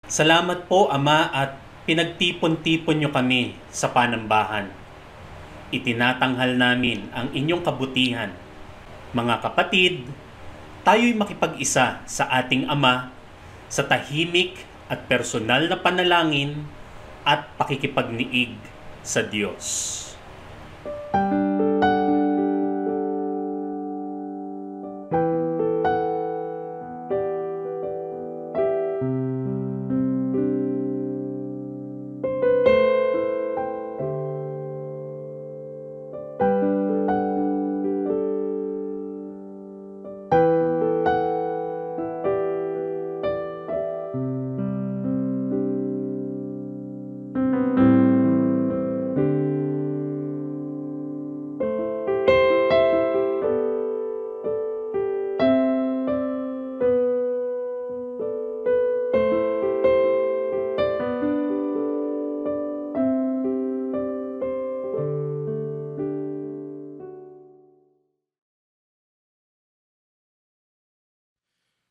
Salamat po, Ama, at pinagtipon-tipon niyo kami sa panambahan. Itinatanghal namin ang inyong kabutihan. Mga kapatid, tayo'y makipag-isa sa ating Ama sa tahimik at personal na panalangin at pakikipagniig sa Diyos.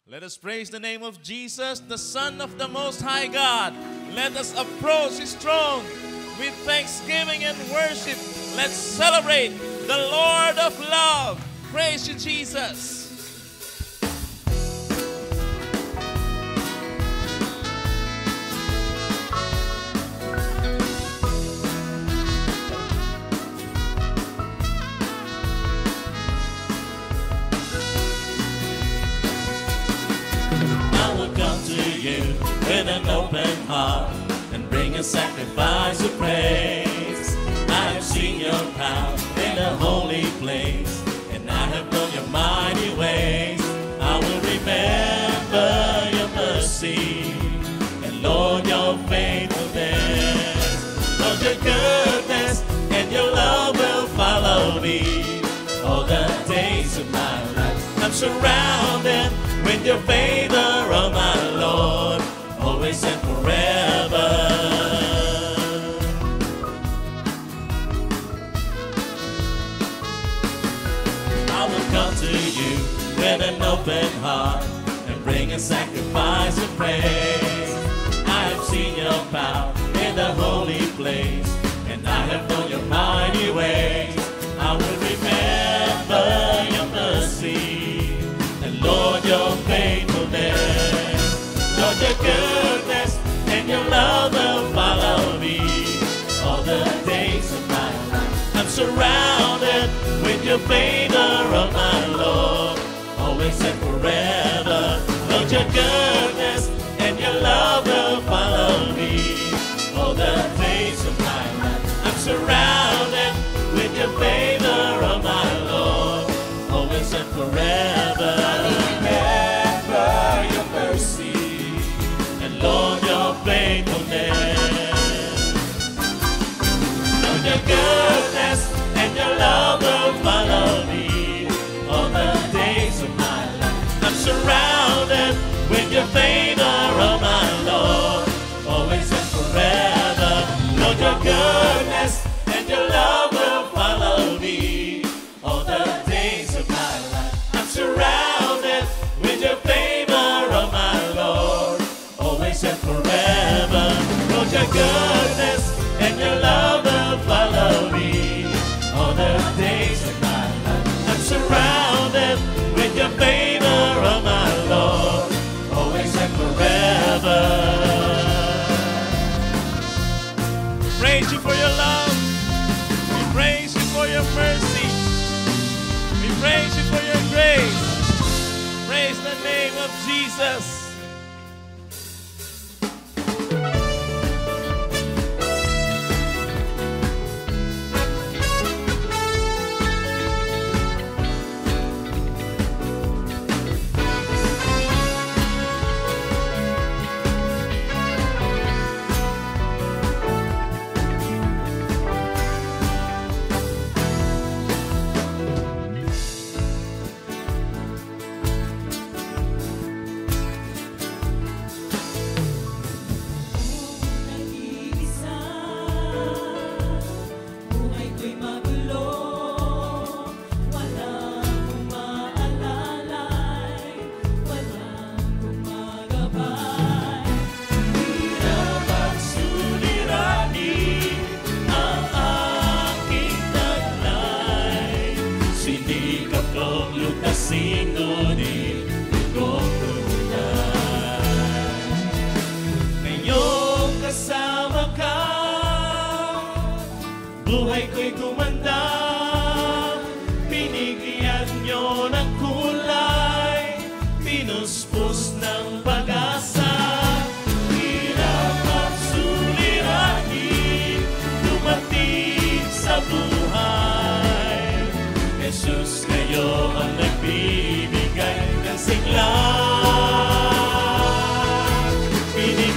Let us praise the name of Jesus, the Son of the Most High God. Let us approach His throne with thanksgiving and worship. Let's celebrate the Lord of love. Praise you, Jesus. With an open heart and bring a sacrifice of praise. I have seen your power in a holy place, and I have known your mighty ways. I will remember your mercy and Lord your faithfulness. Lord your goodness and your love will follow me all the days of my life. I'm surrounded with your favor, oh my Lord, always and forever. I will come to you with an open heart and bring a sacrifice of praise. I have seen your power in the holy place, and I have known your mighty ways. I will remember your mercy and Lord your faithfulness. Lord your goodness and your love will follow me all the days of my life. I'm surrounded with your favor, oh my Lord, always and forever. Lord your goodness and your love will follow me all the days of my life. I'm surrounded with your favor, oh my Lord, always and forever. Remember your mercy, Lord, your faithfulness. Lord, your goodness and your love will follow me all the days of my life. I'm surrounded with your favor, oh my Lord, always and forever. Lord, your goodness and your love will follow me all the days of my life. I'm surrounded with your favor, oh my Lord, always and forever. Lord, your goodness and your love will follow me all the days of my life. I'm surrounded with your favor, oh my Lord, always and forever. Praise you for your love. We praise you for your mercy. We praise you for your grace. Praise the name of Jesus.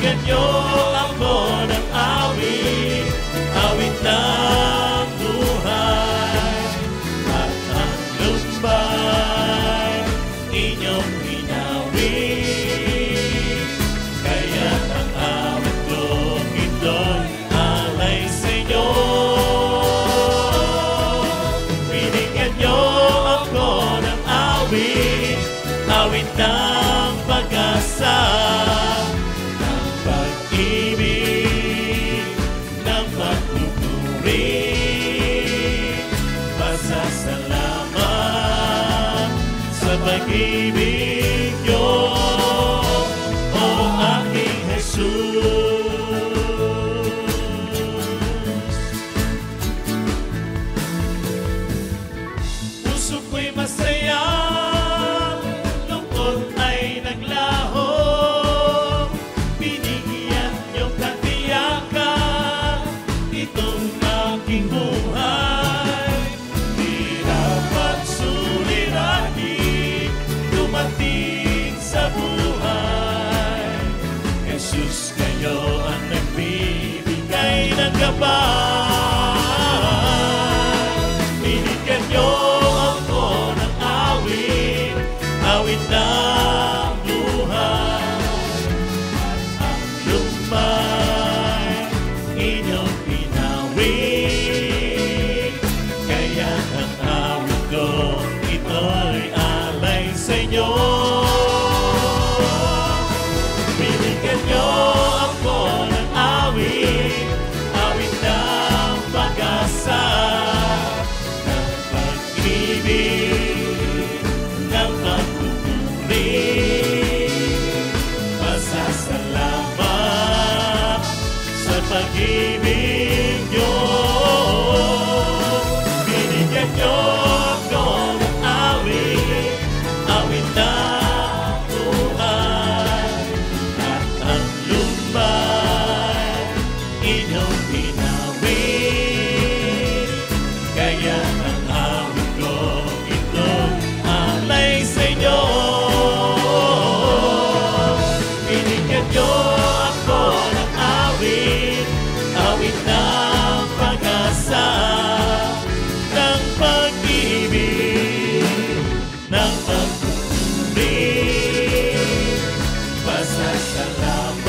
Binigyan niyo ako ng awit, awit ng buhay, at ang lumbay inyong hinawin. Kaya ang awit ko ito'y alay sa inyo. Binigyan niyo ako ng awit, awit ng pag-asa, ng pag-ibig, ng pagtuturi. Pasasalamat sa pag-ibig niyo, o aking Jesus. Puso ko'y masaya, lungkot ay naglaho. Binigyan niyong katiyakan itong aking buhay. Hirap at suliranin dumating sa buhay. Jesus, kayo ang nagbibigay ng gabay. Binigyan niyo ako ng awit, awit ng buhay, at ang lumay inyong pinawin. Kaya ang awit ko ito'y alay sa inyo. Binigyan niyo ako ng awit, awit ng pag-asa, ng pag-ibig, ng pagtuturi. Pasasalamat sa pag-ibig niyo. Binigyan niyo ako ng awit, awit ng buhay, at ang lumbay inyong pinawin. Kaya ang awit ko ito'y alay sa inyo. Binigyan niyo ako ng awit, awit ng pag-asa, ng pag-ibig, ng pagtuturi. Pasasalamat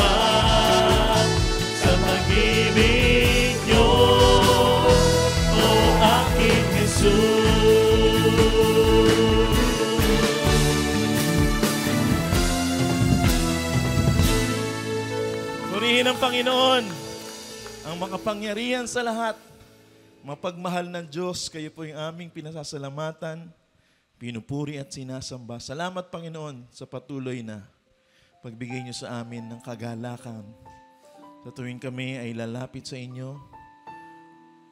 sa pag-ibig niyo, o aking Jesus. Purihin ang Panginoon, ang makapangyarihan sa lahat. Mapagmahal ng Diyos, kayo po yung aming pinasasalamatan, pinupuri at sinasamba. Salamat, Panginoon, sa patuloy na pagbigay niyo sa amin ng kagalakan. Sa tuwing kami ay lalapit sa inyo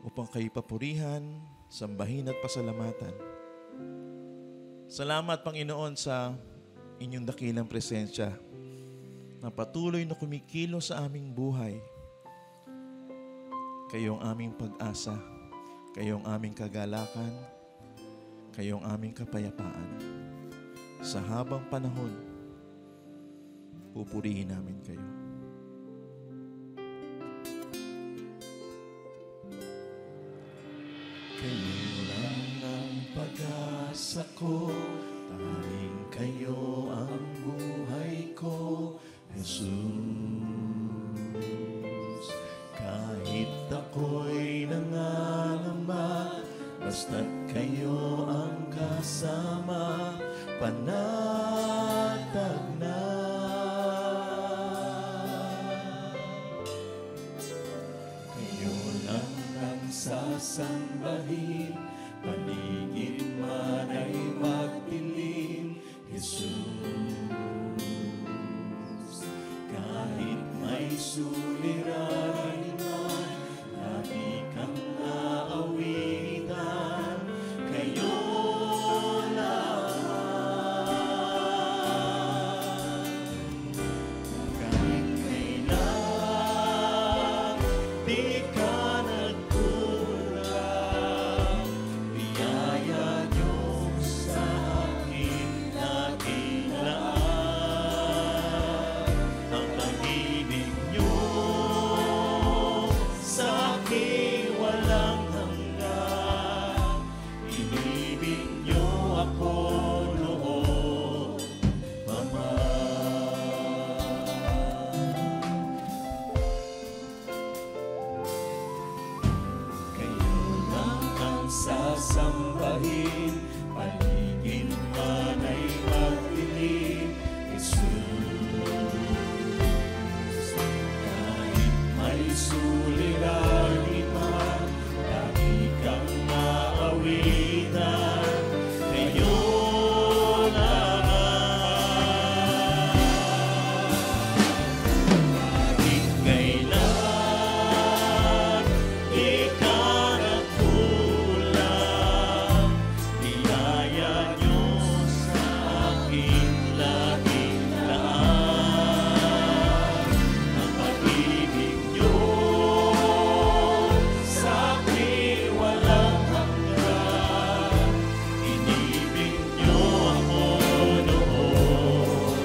upang kayo papurihan, sambahin at pasalamatan. Salamat, Panginoon, sa inyong dakilang presensya na patuloy na kumikilo sa aming buhay. Kayong aming pag-asa, kayong aming kagalakan, kayong aming kapayapaan. Sa habang panahon, pupurihin namin kayo. Kayo lang ang pag-asa ko, tanging kayo ang buhay ko, Jesus. Kahit ako'y nangangamba, basta't kayo ang kasama, panatag na. Kayo lang ang sasambahin, paligid man ay magdilim, Jesus. Kahit may suliranin man, lagi kang aawitan, kayo lang. Kahit kailan, di ka nagkulang, biyaya niyo sa akin nakilaan. Ang pag-ibig sambahin, paligid man ay magdilim, Jesus. Kahit may suliranin man, lagi kang maawitan, ngayon naman. Kahit kailan di ka nagkulang, biyaya niyo sa aking laging laan. Ang pag-ibig niyo sa akin walang hanggan, inibig niyo ako noon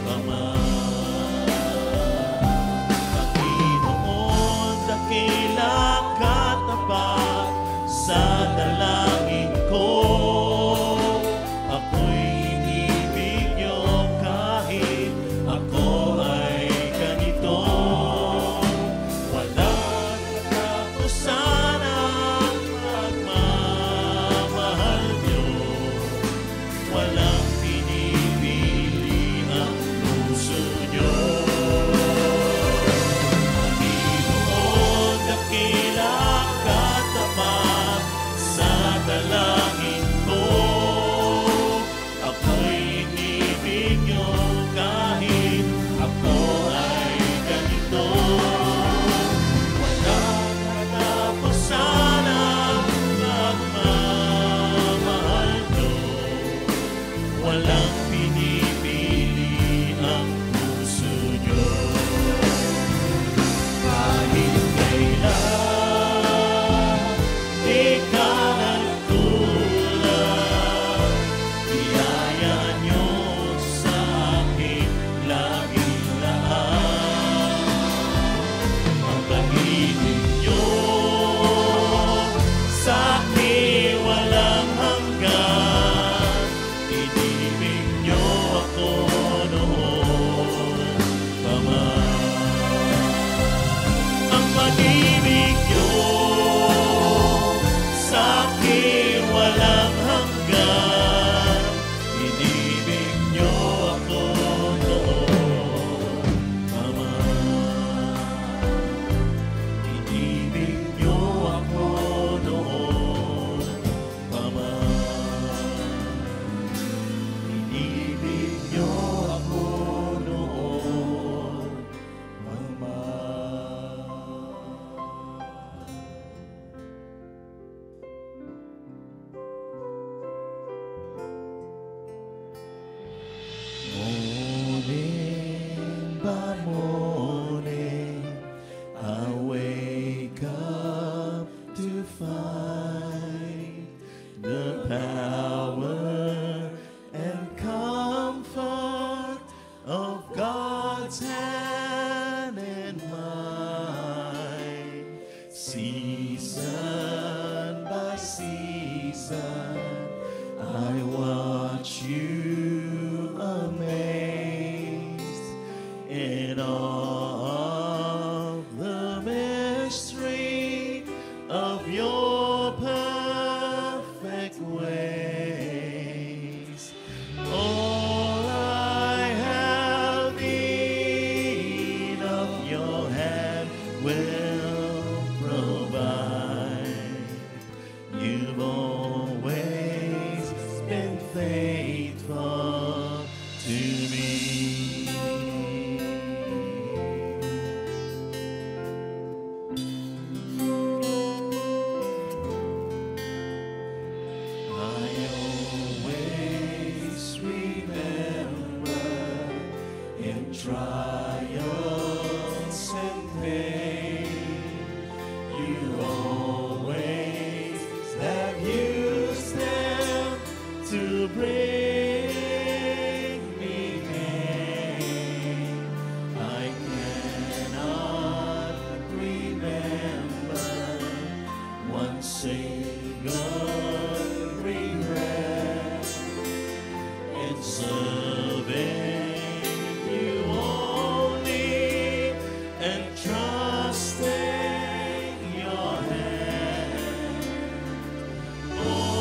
pa man. Panginoon, dakila katapat sa dalangin ko, ako'y inibig niyo kahit ako ay ganito. Walang katapusan ang pagmamahal niyo, walang pinipili ang puso niyo. Panginoon, dakila katapat sa dalangin ko, ako'y inibig niyo kahit ako ay ganito. Walang katapusan ang pagmamahal niyo, walang pinipili ang puso niyo. Kahit kailan di ka nagkulang, biyaya niyo sa akin laging laan. Ang pag-ibig niyo sa akin walang hanggan, inibig niyo ako noon pa man. Ang pag-ibig niyo sa akin walang hanggan, inibig niyo ako noon pa man. Inibig niyo ako noon pa man. Inibig niyo ako noon pa man. Morning by morning, I wake up to find the power and comfort of God's hand in mine. Season by season, I watch you amazed in all of the mystery of your perfect ways. All I have need of your hand will provide. You've always been faithful to me. I always remember in trials and pain, you always have used them to bring me gain. I cannot remember one single regret in serving you only and trusting your hand. Oh,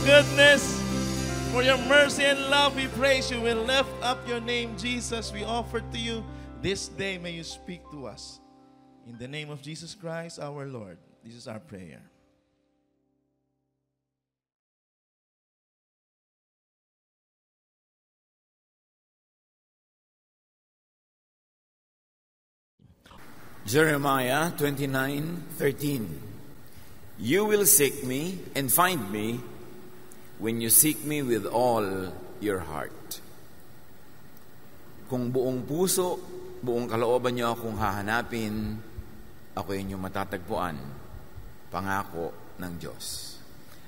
goodness, for your mercy and love. We praise you. We lift up your name, Jesus. We offer to you this day. May you speak to us. In the name of Jesus Christ, our Lord. This is our prayer. Jeremiah 29:13. You will seek me and find me when you seek me with all your heart. Kung buong puso, buong kalooban niyo akong hahanapin, ako inyong matatagpuan. Pangako ng Diyos.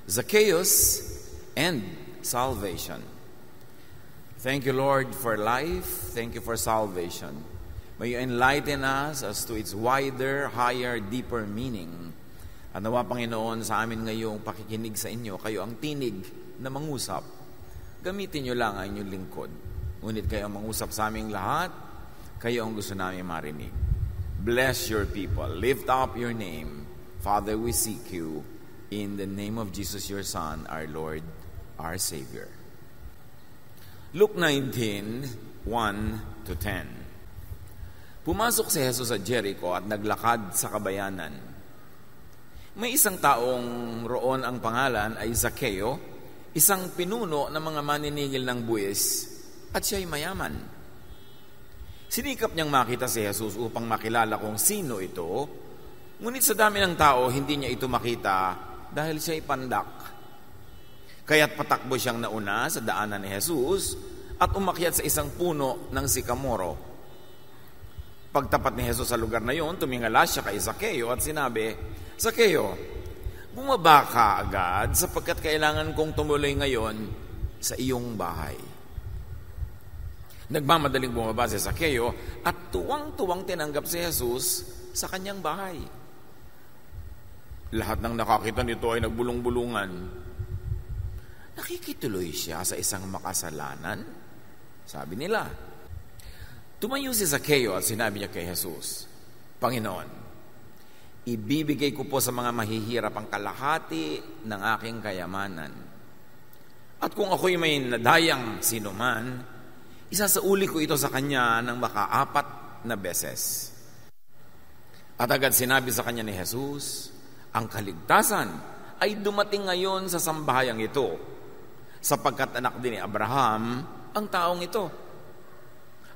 Zacchaeus and salvation. Thank you, Lord, for life. Thank you for salvation. May you enlighten us as to its wider, higher, deeper meaning. At nawa, Panginoon, sa amin ngayong pakikinig sa inyo, kayo ang tinig na mangusap. Gamitin niyo lang ang inyong lingkod. Ngunit kayo ang mangusap sa aming lahat, kayo ang gusto namin marinig. Bless your people. Lift up your name. Father, we seek you in the name of Jesus, your Son, our Lord, our Savior. Luke 19:1-10. Pumasok si Jesus sa Jericho at naglakad sa kabayanan. May isang taong roon ang pangalan ay Zacchaeo, isang pinuno ng mga maniningil ng buwis, at siya'y mayaman. Sinikap niyang makita si Jesus upang makilala kung sino ito, ngunit sa dami ng tao, hindi niya ito makita dahil siya'y pandak. Kaya't patakbo siyang nauna sa daanan ni Jesus at umakyat sa isang puno ng sikamoro. Pagtapat ni Jesus sa lugar na yon, tumingala siya kay Zacchaeo at sinabi, Zacchaeo, bumaba ka agad sapagkat kailangan kong tumuloy ngayon sa iyong bahay. Nagmamadaling bumaba si Zacchaeo at tuwang-tuwang tinanggap si Jesus sa kanyang bahay. Lahat ng nakakita nito ay nagbulong-bulungan. Nakikituloy siya sa isang makasalanan? Sabi nila. Tumayo si Zacchaeo at sinabi niya kay Jesus, Panginoon, ibibigay ko po sa mga mahihirap ang kalahati ng aking kayamanan. At kung ako'y may nadayang sinuman, isasauli ko ito sa kanya ng maka-4 na beses. At agad sinabi sa kanya ni Jesus, ang kaligtasan ay dumating ngayon sa sambahayang ito, sapagkat anak din ni Abraham ang taong ito.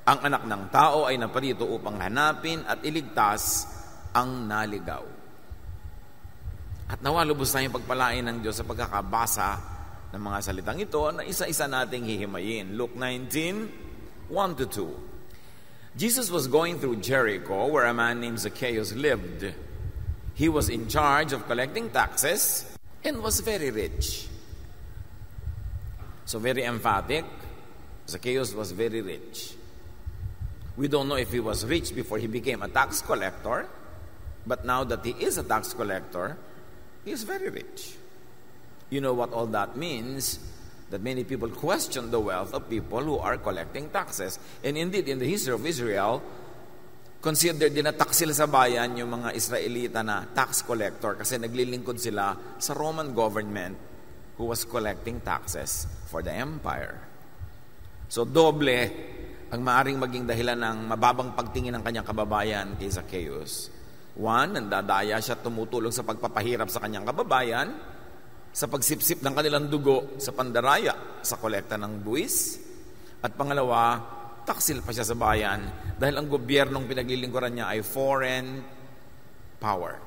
Ang anak ng tao ay naparito upang hanapin at iligtas ang naligaw. At nawa lubos tayong pagpalain ng Diyos sa pagkakabasa ng mga salitang ito na isa-isa nating hihimayin. Luke 19:1-2. Jesus was going through Jericho where a man named Zacchaeus lived. He was in charge of collecting taxes and was very rich. So very emphatic, Zacchaeus was very rich. We don't know if he was rich before he became a tax collector, but now that he is a tax collector, he is very rich. You know what all that means? That many people question the wealth of people who are collecting taxes. And indeed, in the history of Israel, considered din na tax sila sa bayan yung mga Israelita na tax collector kasi naglilingkod sila sa Roman government who was collecting taxes for the empire. So doble ang maaring maging dahilan ng mababang pagtingin ng kanyang kababayan kay Zacchaeus. One, nandadaya siya tumutulong sa pagpapahirap sa kanyang kababayan, sa pagsipsip ng kanilang dugo sa pandaraya, sa kolekta ng buwis. At pangalawa, taksil pa siya sa bayan dahil ang gobyernong pinaglilingkuran niya ay foreign power,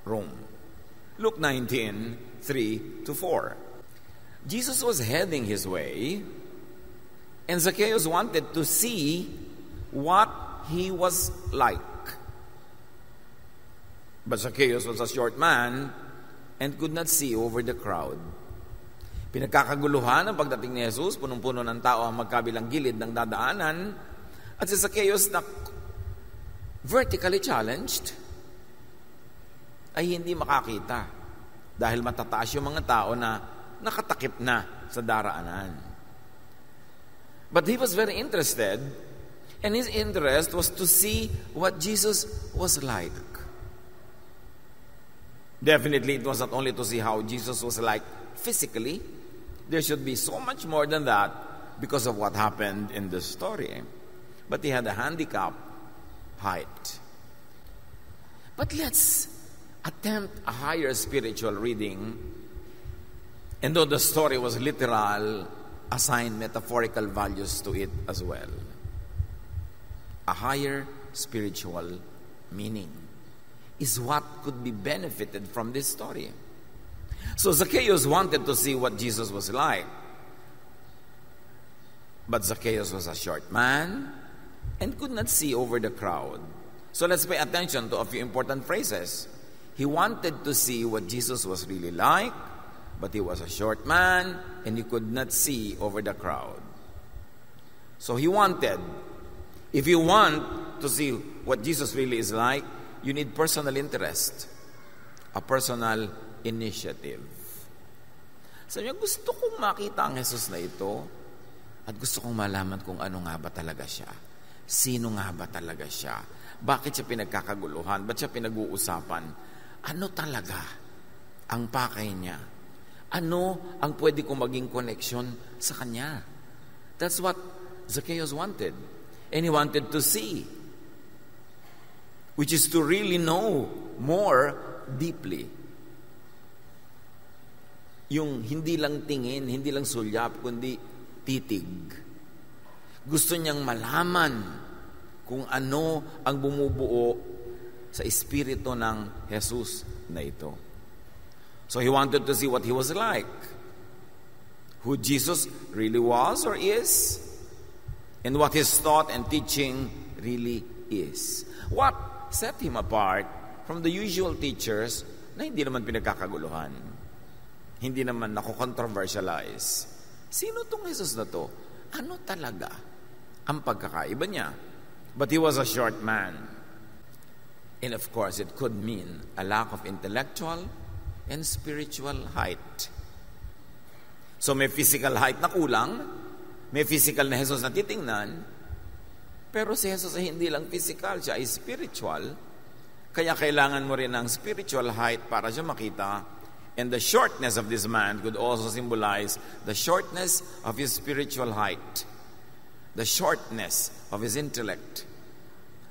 Rome. Luke 19:3-4. Jesus was heading his way, and Zacchaeus wanted to see what he was like. But Zacchaeus was a short man and could not see over the crowd. Pinagkakaguluhan ang pagdating ni Jesus, punong-puno ng tao ang magkabilang gilid ng dadaanan, at si Zacchaeus na vertically challenged ay hindi makakita dahil matataas yung mga tao na nakatakip na sa daraanan. But he was very interested, and his interest was to see what Jesus was like. Definitely, it was not only to see how Jesus was like physically, There should be so much more than that because of what happened in the story. But he had a handicap, height. But let's attempt a higher spiritual reading. And though the story was literal, assign metaphorical values to it as well. A higher spiritual meaning is what could be benefited from this story. So Zacchaeus wanted to see what Jesus was like. But Zacchaeus was a short man and could not see over the crowd. So let's pay attention to a few important phrases. He wanted to see what Jesus was really like, but he was a short man and he could not see over the crowd. So he wanted. If you want to see what Jesus really is like, you need personal interest, a personal initiative. Sabi niya, gusto kong makita ang Jesus na ito at gusto kong malaman kung ano nga ba talaga siya. Sino nga ba talaga siya? Bakit siya pinagkakaguluhan? Ba't siya pinag-uusapan? Ano talaga ang pakay niya? Ano ang pwede kong maging connection sa kanya? That's what Zacchaeus wanted. And he wanted to see, which is to really know more deeply. Yung hindi lang tingin, hindi lang sulyap, kundi titig. Gusto niyang malaman kung ano ang bumubuo sa espiritu ng Jesus na ito. So he wanted to see what he was like, who Jesus really was or is, and what his thought and teaching really is. What set him apart from the usual teachers na hindi naman pinagkakaguluhan, hindi naman nako-controversialize. Sino tong Jesus na to? Ano talaga ang pagkakaiba niya? But he was a short man. And of course, it could mean a lack of intellectual and spiritual height. So may physical height na kulang, may physical na Jesus na titingnan, pero si Jesus ay hindi lang physical, siya ay spiritual. Kaya kailangan mo rin ng spiritual height para siya makita. And the shortness of this man could also symbolize the shortness of his spiritual height, the shortness of his intellect,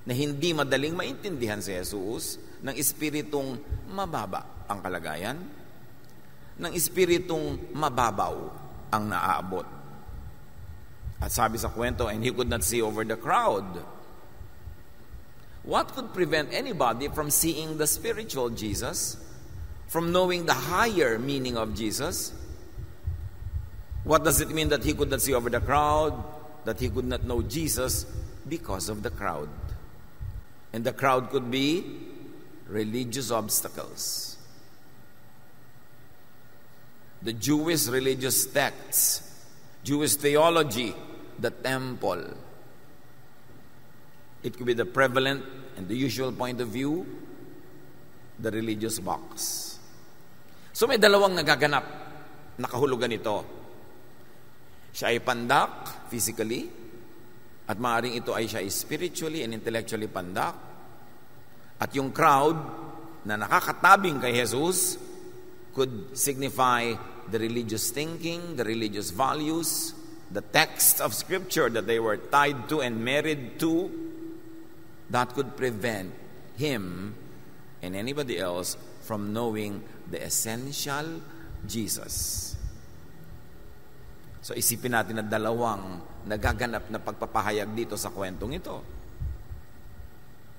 na hindi madaling maintindihan si Jesus, ng espiritong mababa ang kalagayan, ng espiritong mababaw ang naaabot. At sabi sa kwento, and he could not see over the crowd. What could prevent anybody from seeing the spiritual Jesus, from knowing the higher meaning of Jesus? What does it mean that he could not see over the crowd, that he could not know Jesus because of the crowd? And the crowd could be religious obstacles. The Jewish religious texts, Jewish theology, the temple. It could be the prevalent and the usual point of view, the religious box. So may dalawang nagaganap, nakahulugan ito. Siya ay pandak, physically, at maaaring ito ay siya ay spiritually and intellectually pandak. At yung crowd na nakakatabing kay Jesus could signify the religious thinking, the religious values, the text of Scripture that they were tied to and married to, that could prevent him and anybody else from knowing the essential Jesus. So isipin natin na dalawang nagaganap na pagpapahayag dito sa kwentong ito.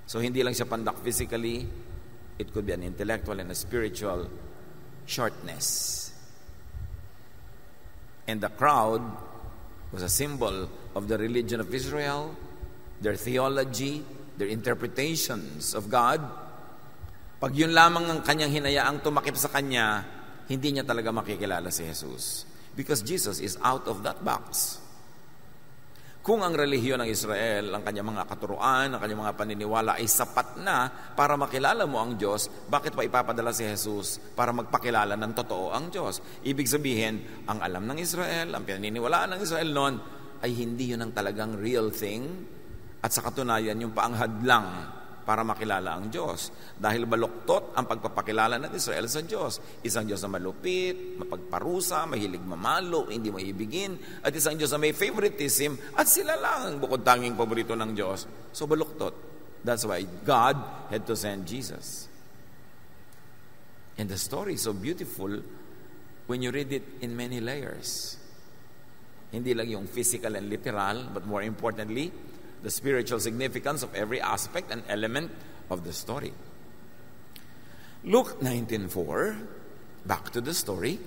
So hindi lang siya pandak physically, it could be an intellectual and a spiritual shortness. And the crowd was a symbol of the religion of Israel, their theology, their interpretations of God. Pag yun lamang ang kanyang hinayaang tumakip sa kanya, hindi niya talaga makikilala si Jesus. Because Jesus is out of that box. Kung ang relihiyon ng Israel, ang kanyang mga katuruan, ang kanyang mga paniniwala ay sapat na para makilala mo ang Diyos, bakit pa ipapadala si Jesus para magpakilala ng totoo ang Diyos? Ibig sabihin, ang alam ng Israel, ang paniniwalaan ng Israel noon, ay hindi yun ang talagang real thing. At sa katunayan, yung paanghadlang para makilala ang Diyos. Dahil baluktot ang pagpapakilala ng Israel sa Diyos. Isang Diyos na malupit, mapagparusa, mahilig mamalo, hindi maibigin, at isang Diyos na may favoritism, at sila lang ang bukod tanging paborito ng Diyos. So baluktot. That's why God had to send Jesus. And the story is so beautiful when you read it in many layers. Hindi lang yung physical and literal, but more importantly, the spiritual significance of every aspect and element of the story. Luke 19:4, back to the story.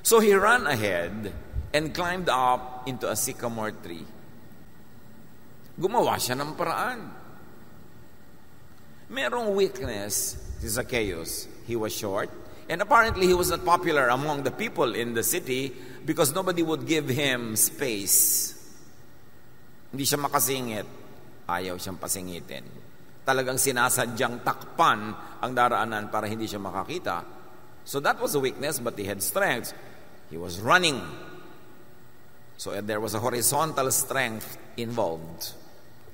So he ran ahead and climbed up into a sycamore tree. Gumawa siya ng paraan. Merong weakness si Zacchaeus. He was short, and apparently he was not popular among the people in the city because nobody would give him space. Hindi siya makasingit. Ayaw siyang pasingitin. Talagang sinasadyang takpan ang daraanan para hindi siya makakita. So that was a weakness, but he had strength. He was running. So there was a horizontal strength involved.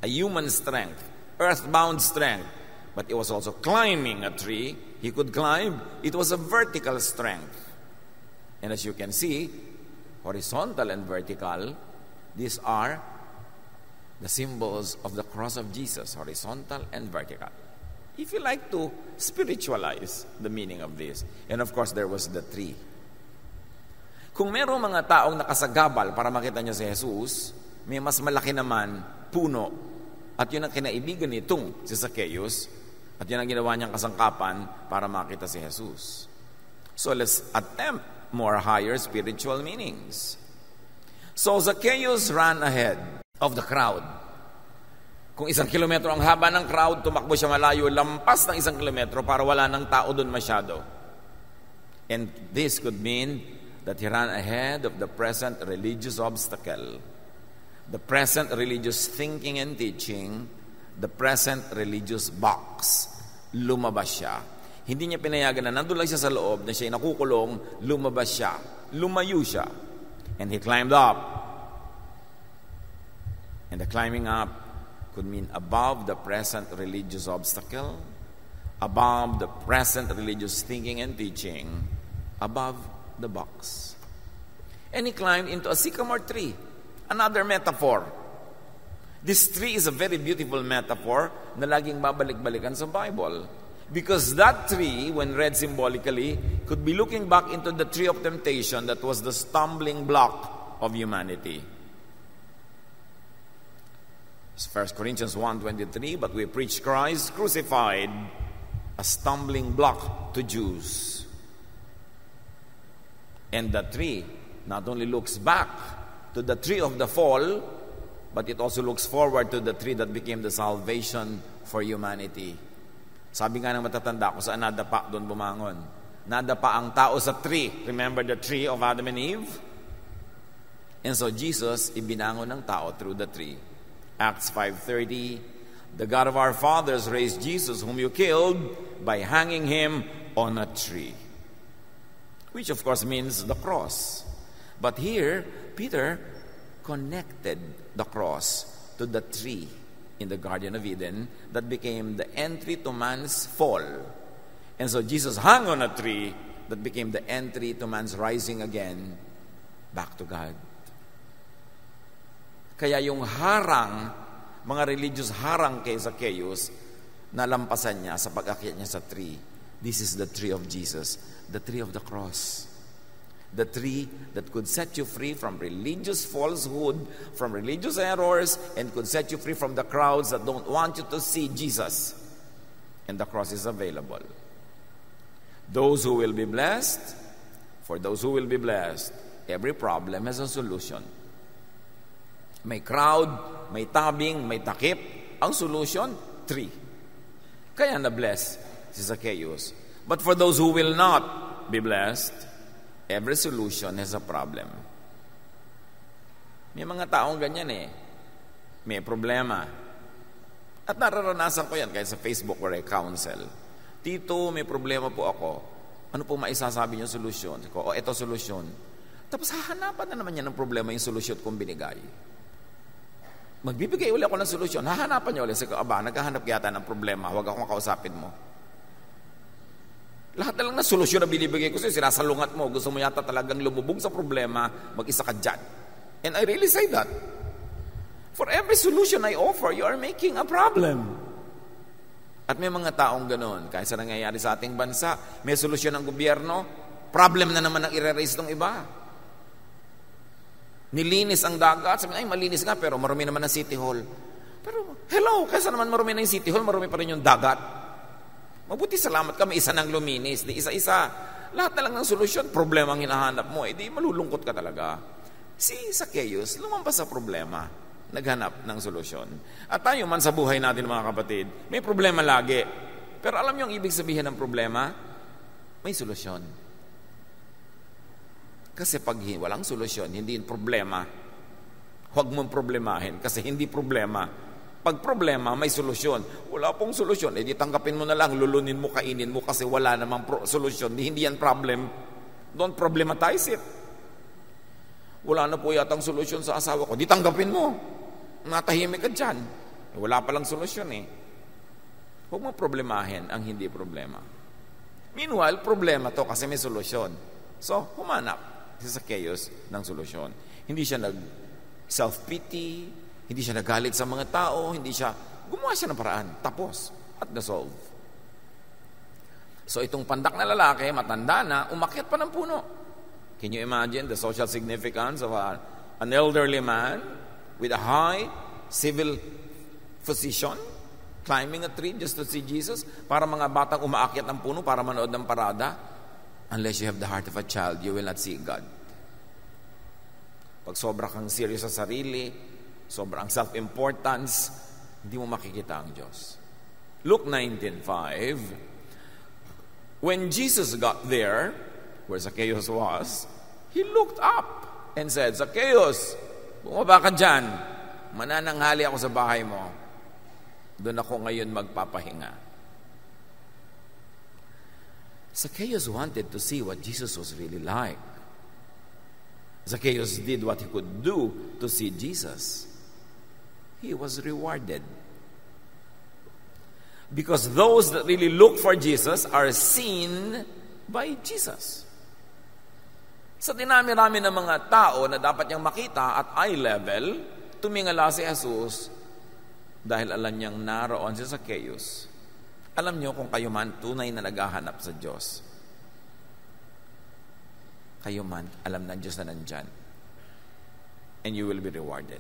A human strength. Earthbound strength. But it was also climbing a tree. He could climb. It was a vertical strength. And as you can see, horizontal and vertical, these are the symbols of the cross of Jesus, horizontal and vertical. If you like to spiritualize the meaning of this. And of course, there was the tree. Kung merong mga taong nakasagabal para makita niya si Jesus, may mas malaki naman puno. At yun ang kinaibigan nitong si Zacchaeus. At yun ang ginawa niyang kasangkapan para makita si Jesus. So let's attempt more higher spiritual meanings. So Zacchaeus ran ahead of the crowd. Kung 1 kilometro ang haba ng crowd, tumakbo siya malayo, lampas ng 1 kilometro para wala ng tao doon masyado. And this could mean that he ran ahead of the present religious obstacle, the present religious thinking and teaching, the present religious box. Lumabas siya. Hindi niya pinayagan na nandun lang siya sa loob, na siya nakukulong, lumabas siya. Lumayo siya. And he climbed up. And the climbing up could mean above the present religious obstacle, above the present religious thinking and teaching, above the box. And he climbed into a sycamore tree, another metaphor. This tree is a very beautiful metaphor na laging babalik-balikan sa Bible. Because that tree, when read symbolically, could be looking back into the tree of temptation that was the stumbling block of humanity. 1 Corinthians 1:23, but we preach Christ crucified, a stumbling block to Jews. And the tree not only looks back to the tree of the fall, but it also looks forward to the tree that became the salvation for humanity. Sabi nga ng matatanda ko, saan nadapa, doon bumangon. Nadapa ang tao sa tree. Remember the tree of Adam and Eve? And so Jesus, ibinangon ng tao through the tree. Acts 5:30, the God of our fathers raised Jesus, whom you killed, by hanging him on a tree. Which of course means the cross. But here, Peter connected the cross to the tree in the Garden of Eden that became the entry to man's fall. And so Jesus hung on a tree that became the entry to man's rising again back to God. Kaya yung harang, mga religious harang kay Zacchaeus, nalampasan niya sa pag-akyat niya sa tree. This is the tree of Jesus, the tree of the cross. The tree that could set you free from religious falsehood, from religious errors, and could set you free from the crowds that don't want you to see Jesus. And the cross is available. Those who will be blessed, for those who will be blessed, every problem has a solution. May crowd, may tabing, may takip. Ang solution, tree. Kaya na-bless si Zacchaeus. But for those who will not be blessed, every solution has a problem. May mga taong ganyan eh. May problema. At nararanasan ko yan kaya sa Facebook where I counsel. Tito, may problema po ako. Ano po maisasabi niyo solusyon? Ko, ito solusyon. Tapos hahanapan na naman niya ng problema yung solusyon kong binigay. Magbibigay uli ako ng solusyon. Hahanapan niyo ulit. Sige, naghahanap yata ng problema. Huwag akong kausapin mo. Lahat na lang na solusyon na binibigay ko sa'yo, sinasalungat mo. Gusto mo yata talagang lumubog sa problema, mag-isa ka dyan. And I really say that. For every solution I offer, you are making a problem. At may mga taong ganon. Kahit sa nangyayari sa ating bansa, may solusyon ng gobyerno, problem na naman ang i-raise ng iba. Nilinis ang dagat, sabi ay malinis nga, pero marumi naman ang City Hall. Pero, hello, kaysa naman marumi na yung City Hall, marumi pa rin yung dagat. Mabuti salamat kami, isa nang luminis, di isa-isa. Lahat na lang ng solusyon, problema ang hinahanap mo, di malulungkot ka talaga. Si Zacchaeus, lumampas sa problema, naghanap ng solusyon. At tayo man sa buhay natin, mga kapatid, may problema lagi. Pero alam niyo ang ibig sabihin ng problema? May solusyon. Kasi pag walang solusyon, hindi problema, huwag mong problemahin kasi hindi problema. Pag problema, may solusyon. Wala pong solusyon, di tanggapin mo na lang, lulunin mo, kainin mo kasi wala namang solusyon. Hindi yan problem. Don't problematize it. Wala na po yatang solusyon sa asawa ko. Di tanggapin mo. Natahimik ka dyan. Wala palang solusyon eh. Huwag mo problemahin ang hindi problema. Meanwhile, problema to kasi may solusyon. So, humanap si Zacchaeus ng solusyon. Hindi siya nag-self-pity, hindi siya nagalit sa mga tao, gumawa siya ng paraan. Tapos, at na-solve. So, itong pandak na lalaki, matanda na, umakyat pa ng puno. Can you imagine the social significance of an elderly man with a high civil position climbing a tree just to see Jesus? Para mga batang umaakyat ng puno para manood ng parada. Unless you have the heart of a child, you will not see God. Pag sobra kang serious sa sarili, sobrang self-importance, hindi mo makikita ang Diyos. Luke 19:5, when Jesus got there, where Zacchaeus was, he looked up and said, Zacchaeus, bumaba ka dyan. Manananghali ako sa bahay mo. Doon ako ngayon magpapahinga. Zacchaeus wanted to see what Jesus was really like. Zacchaeus did what he could do to see Jesus. He was rewarded. Because those that really look for Jesus are seen by Jesus. Sa dinami-rami ng mga tao na dapat niyang makita at eye level, tumingala si Jesus dahil alam niyang naroon si Zacchaeus. Alam niyo kung kayo man tunay na naghahanap sa Diyos. Kayo man, alam ng Diyos na nandyan. And you will be rewarded.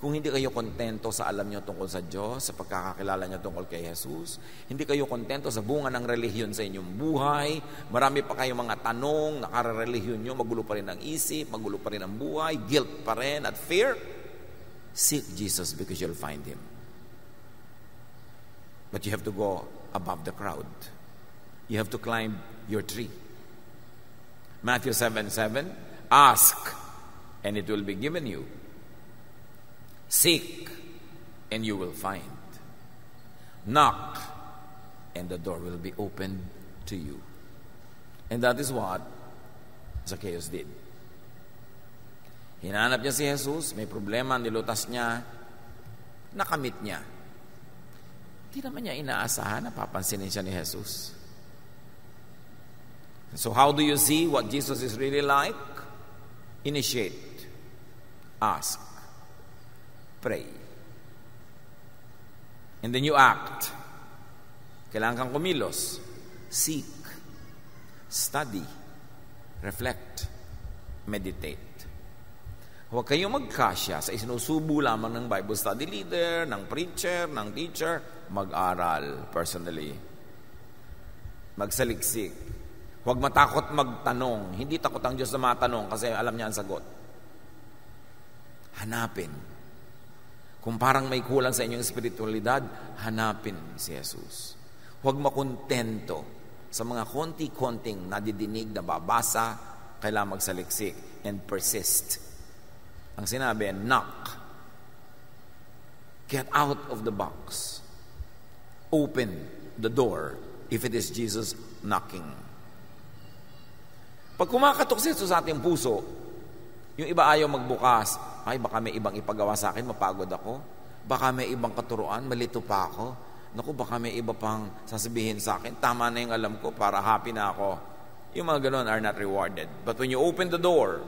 Kung hindi kayo kontento sa alam niyo tungkol sa Diyos, sa pagkakakilala niyo tungkol kay Jesus, hindi kayo kontento sa bunga ng relihiyon sa inyong buhay, marami pa kayong mga tanong, nakararelihiyon niyo, magulo pa rin ang isip, magulo pa rin ang buhay, guilt pa rin at fear, seek Jesus because you'll find Him. But you have to go above the crowd. You have to climb your tree. Matthew 7:7, ask, and it will be given you. Seek, and you will find. Knock, and the door will be opened to you. And that is what Zacchaeus did. Hinanap niya si Jesus, may problema, nilutas niya, nakamit niya. Hindi naman niya inaasahan na papansinin siya ni Jesus. So how do you see what Jesus is really like? Initiate. Ask. Pray. And then you act. Kailangan kang kumilos. Seek. Study. Reflect. Meditate. Huwag kayong magkasya sa isinusubo lamang ng Bible study leader, ng preacher, ng teacher. Mag-aral personally. Magsaliksik. Huwag matakot magtanong. Hindi takot ang Diyos na matanong kasi alam niya ang sagot. Hanapin. Kung parang may kulang sa inyong espiritualidad, hanapin si Jesus. Huwag makontento sa mga konti-konting nadidinig na babasa, kailangan magsaliksik and persist. Ang sinabi, knock. Get out of the box. Open the door if it is Jesus knocking. Pag kumakatok si Jesus sa ating puso, yung iba ayaw magbukas, ay baka may ibang ipagawa sa akin, mapagod ako. Baka may ibang katuruan, malito pa ako. Naku, baka may iba pang sasabihin sa akin, tama na yung alam ko, para happy na ako. Yung mga ganun are not rewarded. But when you open the door,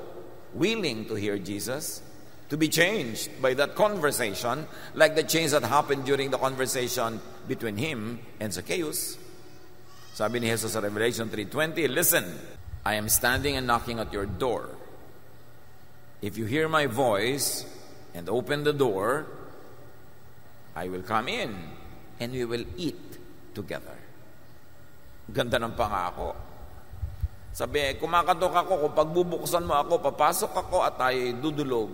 willing to hear Jesus, to be changed by that conversation, like the change that happened during the conversation between him and Zacchaeus. Sabi ni Jesus sa Revelation 3:20, listen, I am standing and knocking at your door. If you hear my voice and open the door, I will come in and we will eat together. Ganda ng pangako. Sabi, kumakatok ako, kung pagbubuksan mo ako, papasok ako at tayo dudulog,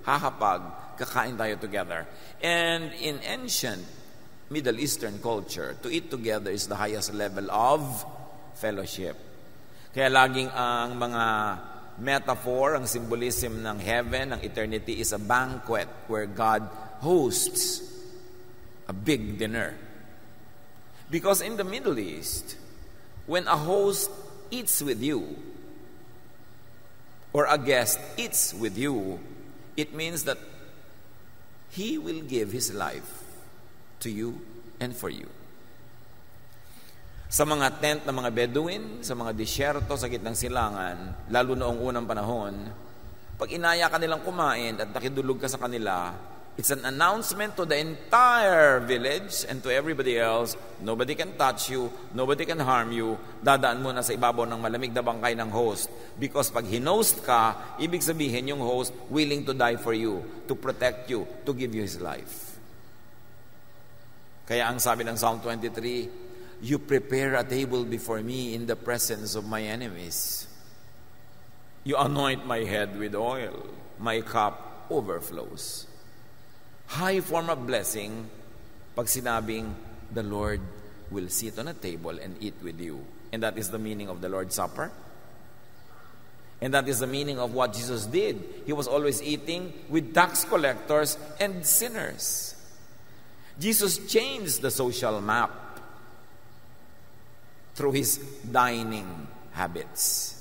hahapag, kakain tayo together. And in ancient Middle Eastern culture, to eat together is the highest level of fellowship. Kaya laging ang mga metaphor, ang symbolism ng heaven, ng eternity is a banquet where God hosts a big dinner. Because in the Middle East, when a host eats with you, or a guest eats with you, it means that he will give his life to you and for you. Sa mga tent ng mga Bedouin, sa mga disyerto, sa gitnang silangan, lalo noong unang panahon, pag inaya ka nilang kumain at nakidulog ka sa kanila, it's an announcement to the entire village and to everybody else, nobody can touch you, nobody can harm you, dadaan mo na sa ibabaw ng malamig na bangkay ng host. Because pag hinost ka, ibig sabihin yung host willing to die for you, to protect you, to give you his life. Kaya ang sabi ng Psalm 23, you prepare a table before me in the presence of my enemies. You anoint my head with oil. My cup overflows. High form of blessing pag sinabing, the Lord will sit on a table and eat with you. And that is the meaning of the Lord's Supper. And that is the meaning of what Jesus did. He was always eating with tax collectors and sinners. Jesus changed the social map through his dining habits.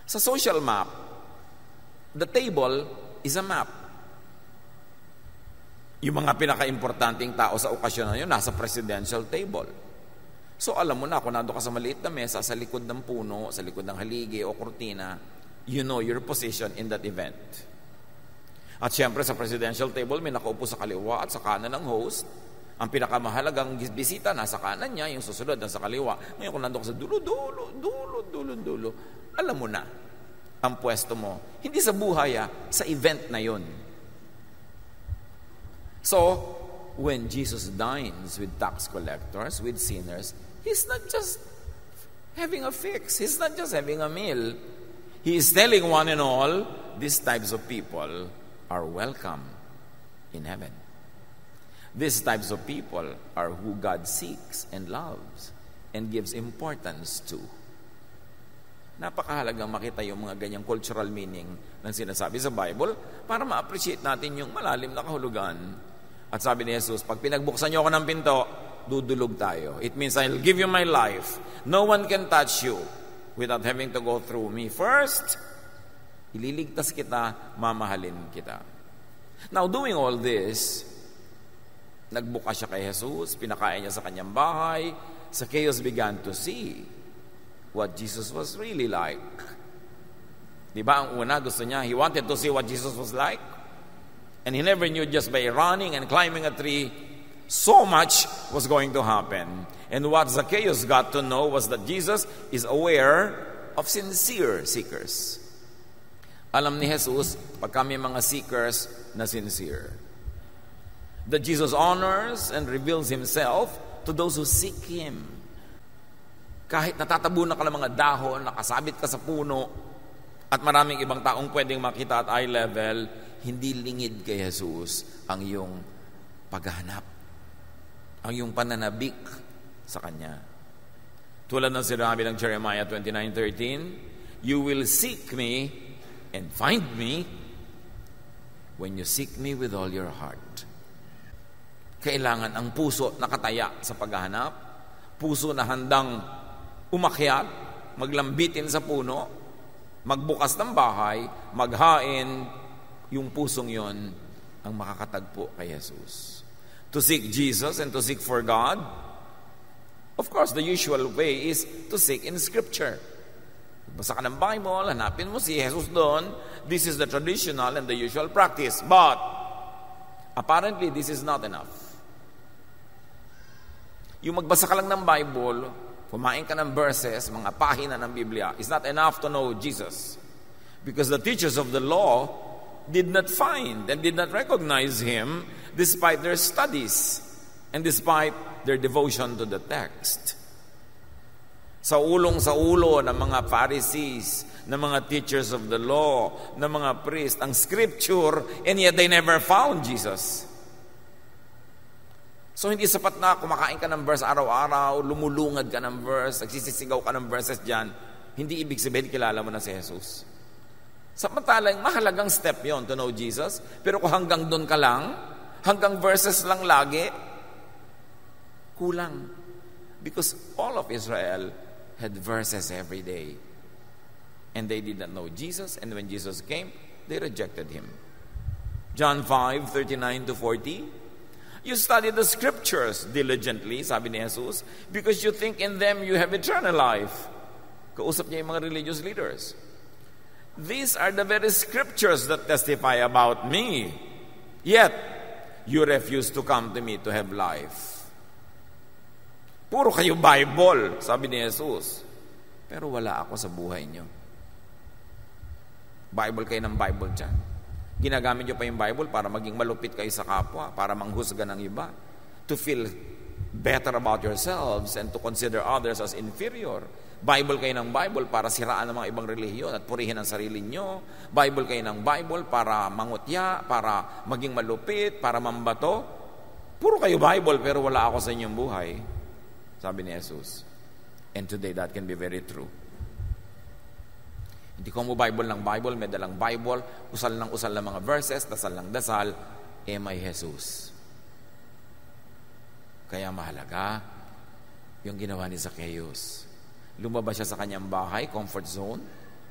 Sa social map, the table is a map. Yung mga pinaka-importanting tao sa okasyon na yun, nasa presidential table. So alam mo na, kung nando ka sa maliit na mesa, sa likod ng puno, sa likod ng haligi o kurtina, you know your position in that event. At syempre sa presidential table, may nakaupo sa kaliwa at sa kanan ng host. Ang pinakamahalagang bisita nasa kanan niya, yung susunod nasa kaliwa. Ngayon kung nandun ka sa dulo, alam mo na ang pwesto mo. Hindi sa buhay, sa event na yun. So, when Jesus dines with tax collectors, with sinners, he's not just having a fix. He's not just having a meal. He is telling one and all, these types of people are welcome in heaven. These types of people are who God seeks and loves and gives importance to. Napakahalagang makita yung mga ganyang cultural meaning ng sinasabi sa Bible para ma-appreciate natin yung malalim na kahulugan. At sabi ni Jesus, pag pinagbuksan niyo ako ng pinto, dudulog tayo. It means I'll give you my life. No one can touch you without having to go through me. First, ililigtas kita, mamahalin kita. Now, doing all this, nagbuka siya kay Jesus, pinakain niya sa kanyang bahay. Zacchaeus began to see what Jesus was really like. Diba ang una gusto niya, he wanted to see what Jesus was like. And he never knew just by running and climbing a tree, so much was going to happen. And what Zacchaeus got to know was that Jesus is aware of sincere seekers. Alam ni Jesus, pag kami mga seekers na sincere, that Jesus honors and reveals himself to those who seek him. Kahit natatabunan ka ng mga dahon, nakasabit ka sa puno, at maraming ibang taong pwedeng makita at eye level, hindi lingid kay Jesus ang iyong paghahanap, ang iyong pananabik sa Kanya. Tulad ng sinabi ng Jeremiah 29:13, you will seek me and find me when you seek me with all your heart. Kailangan ang puso nakataya sa paghahanap, puso na handang umakyat, maglambitin sa puno, magbukas ng bahay, maghain, yung pusong yon ang makakatagpo kay Jesus. To seek Jesus and to seek for God, of course, the usual way is to seek in Scripture. Basa ka ng Bible, hanapin mo si Jesus doon. This is the traditional and the usual practice. But, apparently, this is not enough. Yung magbasa ka lang ng Bible, kumain ka ng verses, mga pahina ng Biblia, is not enough to know Jesus. Because the teachers of the law did not find and did not recognize Him despite their studies and despite their devotion to the text. Sa ulo ng mga Pharisees, ng mga teachers of the law, ng mga priests, ang Scripture, and yet they never found Jesus. So hindi sapat na kumakain ka ng verse araw-araw, lumulungad ka ng verse, nagsisisigaw ka ng verses dyan, hindi ibig sabihin kilala mo na si Jesus. Samantalang mahalagang step yon to know Jesus, pero kung hanggang doon ka lang, hanggang verses lang lagi, kulang. Because all of Israel had verses every day. And they did not know Jesus, and when Jesus came, they rejected Him. John 5:39-40, you study the Scriptures diligently, sabi ni Jesus, because you think in them you have eternal life. Kausap niya yung mga religious leaders. These are the very Scriptures that testify about me. Yet, you refuse to come to me to have life. Puro kayo Bible, sabi ni Jesus. Pero wala ako sa buhay niyo. Bible kayo ng Bible dyan. Ginagamit niyo pa yung Bible para maging malupit kayo sa kapwa, para manghusga ng iba, to feel better about yourselves and to consider others as inferior. Bible kayo ng Bible para siraan ng mga ibang relihiyon at purihin ang sarili nyo. Bible kayo ng Bible para mangutya, para maging malupit, para mambato. Puro kayo Bible pero wala ako sa inyong buhay, sabi ni Jesus. And today that can be very true. Hindi ko mo Bible ng Bible, may dalang Bible, usal ng mga verses, dasal ng dasal, may Jesus. Kaya mahalaga yung ginawa ni Zacchaeus. Lumabas siya sa kanyang bahay, comfort zone.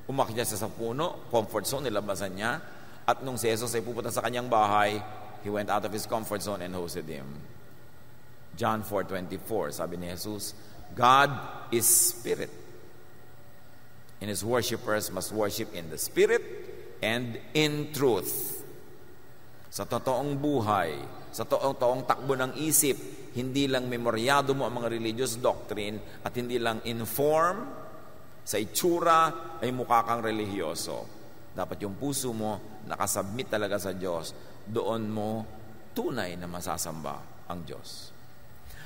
Umakyat siya sa puno, comfort zone, nilabasan niya. At nung si Jesus ay pupunta sa kanyang bahay, he went out of his comfort zone and hosted him. John 4:24, sabi ni Jesus, God is Spirit, and His worshipers must worship in the Spirit and in truth. Sa totoong buhay, sa totoong takbo ng isip, hindi lang memoryado mo ang mga religious doctrine at hindi lang inform, sa itsura ay mukha kang relihiyoso. Dapat yung puso mo nakasubmit talaga sa Diyos, doon mo tunay na masasamba ang Diyos.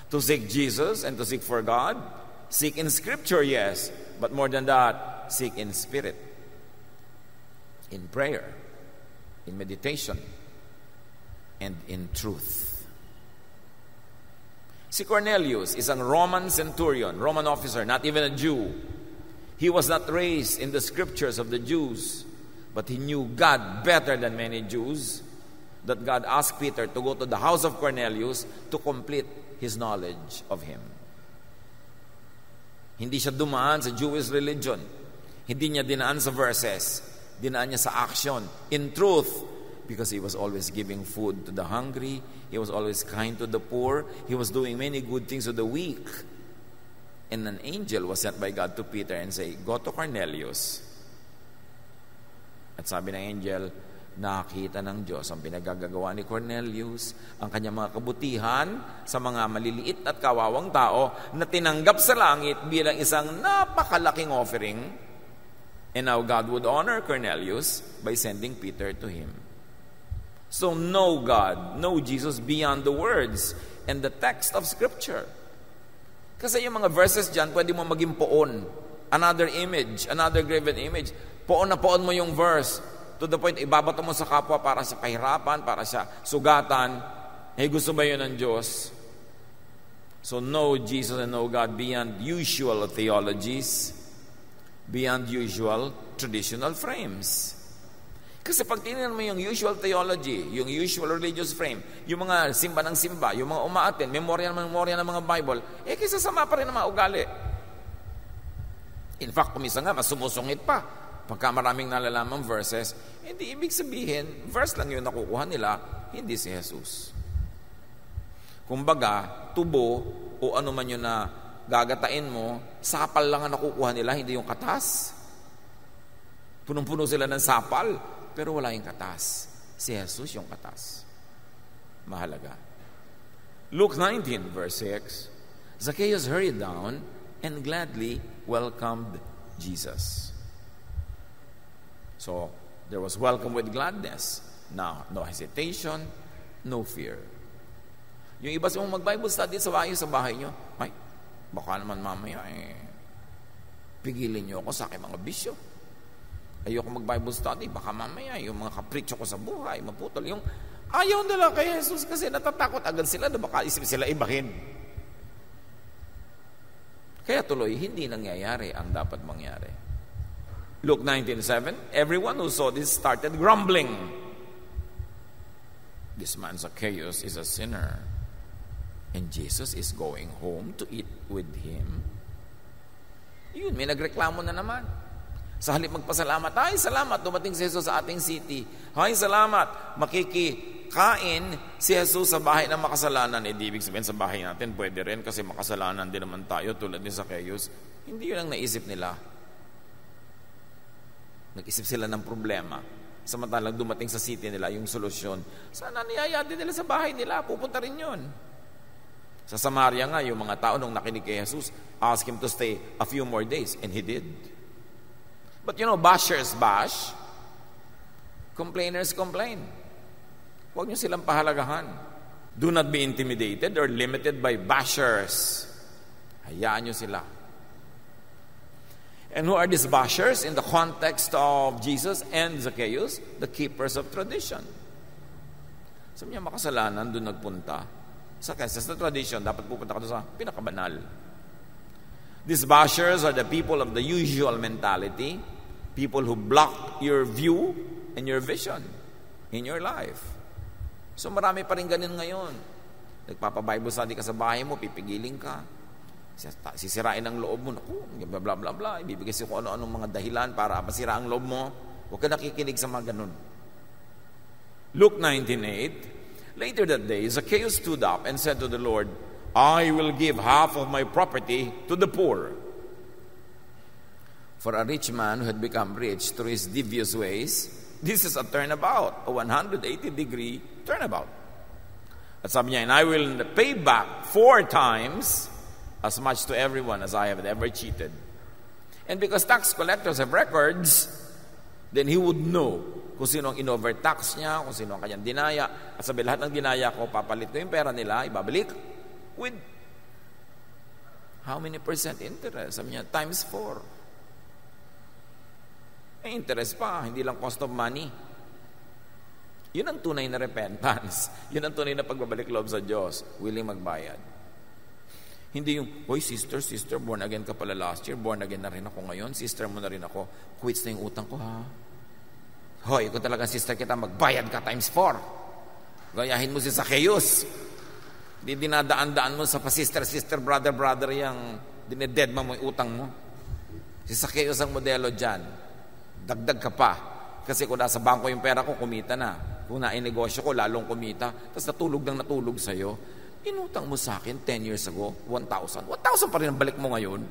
To seek Jesus and to seek for God, seek in Scripture, yes, but more than that, seek in spirit, in prayer, in meditation, and in truth. Si Cornelius, isang Roman centurion, Roman officer, not even a Jew. He was not raised in the Scriptures of the Jews, but he knew God better than many Jews, that God asked Peter to go to the house of Cornelius to complete his knowledge of Him. Hindi siya dumaan sa Jewish religion. Hindi niya dinaan sa verses. Dinaan niya sa action. In truth, because he was always giving food to the hungry. He was always kind to the poor. He was doing many good things to the weak. And an angel was sent by God to Peter and say, go to Cornelius. At sabi ng angel, nakita ng Diyos ang pinagagagawa ni Cornelius, ang kanyang mga kabutihan sa mga maliliit at kawawang tao na tinanggap sa langit bilang isang napakalaking offering. And now God would honor Cornelius by sending Peter to him. So know God, know Jesus beyond the words and the text of Scripture. Kasi yung mga verses dyan, pwede mo maging poon. Another image, another graven image. Poon na poon mo yung verse. To the point, ibabato mo sa kapwa para sa kahirapan, para sa sugatan. Gusto ba yun ng Diyos? So know Jesus and know God beyond usual theologies, beyond usual traditional frames. Kasi pag tingnan mo yung usual theology, yung usual religious frame, yung mga simba ng simba, yung mga umaatin, memorya ng mga Bible, kaysa sama pa rin ang mga ugali. In fact, kumisa nga, mas sumusungit pa. Pagka maraming nalalamang verses, hindi ibig sabihin, verse lang yun nakukuha nila, hindi si Jesus. Kumbaga, tubo o ano man yun na gagatain mo, sapal lang ang nakukuha nila, hindi yung katas. Punong-puno sila ng sapal, pero wala yung katas. Si Jesus yung katas. Mahalaga. Luke 19, verse 6, Zacchaeus hurried down and gladly welcomed Jesus. So, there was welcome with gladness. Now, no hesitation, no fear. Yung iba sa mga mag-Bible study sa bahay nyo, ay, baka naman mamaya, pigilin nyo ako sa aking mga bisyo. Ayoko mag-Bible study, baka mamaya, yung mga kapritsyo ko sa buhay, maputol. Yung ayaw nila kay Jesus kasi natatakot agad sila na baka isip sila ibahin. Kaya tuloy, hindi nangyayari ang dapat mangyari. Luke 19:7, everyone who saw this started grumbling. This man Zacchaeus is a sinner, and Jesus is going home to eat with him. Yun, may nagreklamo na naman. Sa halip magpasalamat, ay salamat, dumating si Jesus sa ating city. Ay salamat, makikikain si Jesus sa bahay ng makasalanan. Di ibig sabihin sa bahay natin, pwede rin kasi makasalanan din naman tayo tulad ni Zacchaeus. Hindi yun ang naisip nila. Nag-isip sila ng problema. Samantalang dumating sa city nila yung solusyon. Sana niyaya din nila sa bahay nila. Pupunta rin yun. Sa Samaria nga, yung mga tao nung nakinig kay Jesus, asked him to stay a few more days. And he did. But you know, bashers bash. Complainers complain. Huwag niyo silang pahalagahan. Do not be intimidated or limited by bashers. Hayaan niyo sila. And who are these bashers in the context of Jesus and Zacchaeus? The keepers of tradition. Sabi niya, makasalanan, doon nagpunta. Sa tradition, dapat pupunta ka doon sa pinakabanal. These bashers are the people of the usual mentality, people who block your view and your vision in your life. So marami pa rin ganun ngayon. Nagpapa-Bible study ka sa bahay mo, pipigilin ka. Sisirain ang loob mo, naku, bla bla bla bla, ibibigay siya kung ano-anong mga dahilan para masira ang loob mo. Huwag ka nakikinig sa mga ganun. Luke 19:8, later that day, Zacchaeus stood up and said to the Lord, I will give half of my property to the poor. For a rich man who had become rich through his devious ways, this is a turnabout, a 180-degree turnabout. At sabi niya, and I will pay back 4 times as much to everyone as I have ever cheated. And because tax collectors have records, then he would know kung sino ang in-overtax niya, kung sino ang kanyang dinaya. At sabi, lahat ng dinaya ko, papalit ko yung pera nila, ibabalik with how many percent interest? Sabi niya, times 4. Interest pa, hindi lang cost of money. Yun ang tunay na repentance. Yun ang tunay na pagbabalik loob sa Diyos. Willing magbayad. Hindi yung, oy sister, born again ka pala last year, born again na rin ako ngayon, sister mo na rin ako, quits na yung utang ko ha. Hoy, kung talagang sister kita, magbayad ka times 4. Gayahin mo si Zacchaeus. Di dinadaan-daan mo sa pa-sister, brother, yung dinededma mo yung utang mo. Si Zacchaeus ang modelo dyan. Dagdag ka pa. Kasi kung nasa bangko yung pera ko, kumita na. Kung nainegosyo ko, lalong kumita. Tapos natulog sa'yo. Inutang mo sa akin 10 years ago, 1,000. 1,000 pa rin ang balik mo ngayon.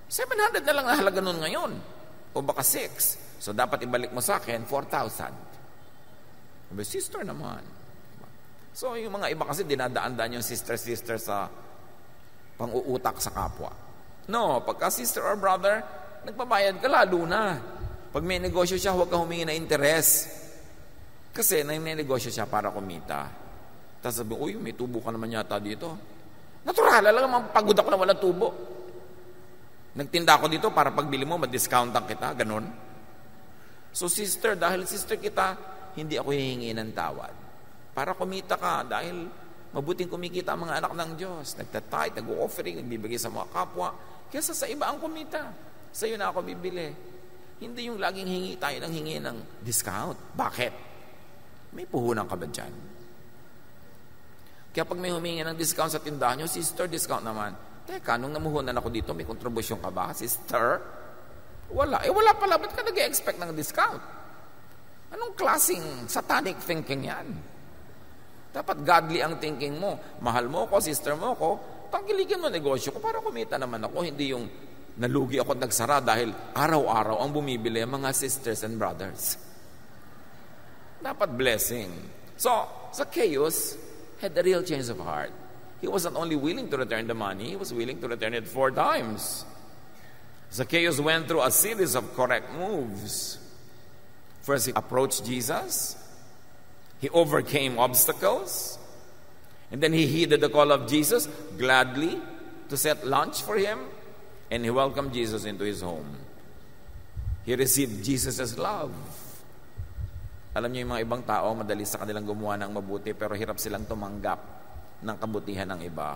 700 na lang ang halaga nun ngayon. O baka 6. So dapat ibalik mo sa akin 4,000. Sister naman. So yung mga iba kasi dinadaan-daan yung sister sa pang-uutak sa kapwa. No, pagka sister or brother, nagbabayad ka lalo na. Pag may negosyo siya, huwag ka humingi na interes. Kasi may negosyo siya para kumita. Tapos sabi, uy, may tubo ka naman yata dito. Natural, lang, pagod ako na walang tubo. Nagtinda ako dito para pagbili mo, ma-discountan kita, ganun. So sister, dahil sister kita, hindi ako hihingi ng tawad. Para kumita ka, dahil mabuting kumikita ang mga anak ng Diyos. Nagtatay, nag-offering, nagbibigay sa mga kapwa. Kesa sa iba ang kumita. Sa'yo na ako bibili. Hindi yung laging hingi tayo ng hingi ng discount. Bakit? May puhunan ka ba dyan? Kaya pag may humingi ng discount sa tindahan nyo, sister, discount naman. Teka, nung namuhunan ako dito, may kontribusyon ka ba, sister? Wala. Wala pala. Ba't ka nag-expect ng discount? Anong klaseng satanic thinking yan? Dapat godly ang thinking mo. Mahal mo ko, sister mo ko, tangkilikin mo negosyo ko para kumita naman ako. Hindi yung nalugi ako at nagsara dahil araw-araw ang bumibili ang mga sisters and brothers. Dapat blessing. So, Zacchaeus had a real change of heart. He wasn't only willing to return the money, he was willing to return it 4 times. Zacchaeus went through a series of correct moves. First, he approached Jesus. He overcame obstacles. And then he heeded the call of Jesus gladly to set lunch for him. And he welcomed Jesus into his home. He received Jesus' love. Alam niyo yung mga ibang tao, madali sa kanilang gumawa ng mabuti, pero hirap silang tumanggap ng kabutihan ng iba.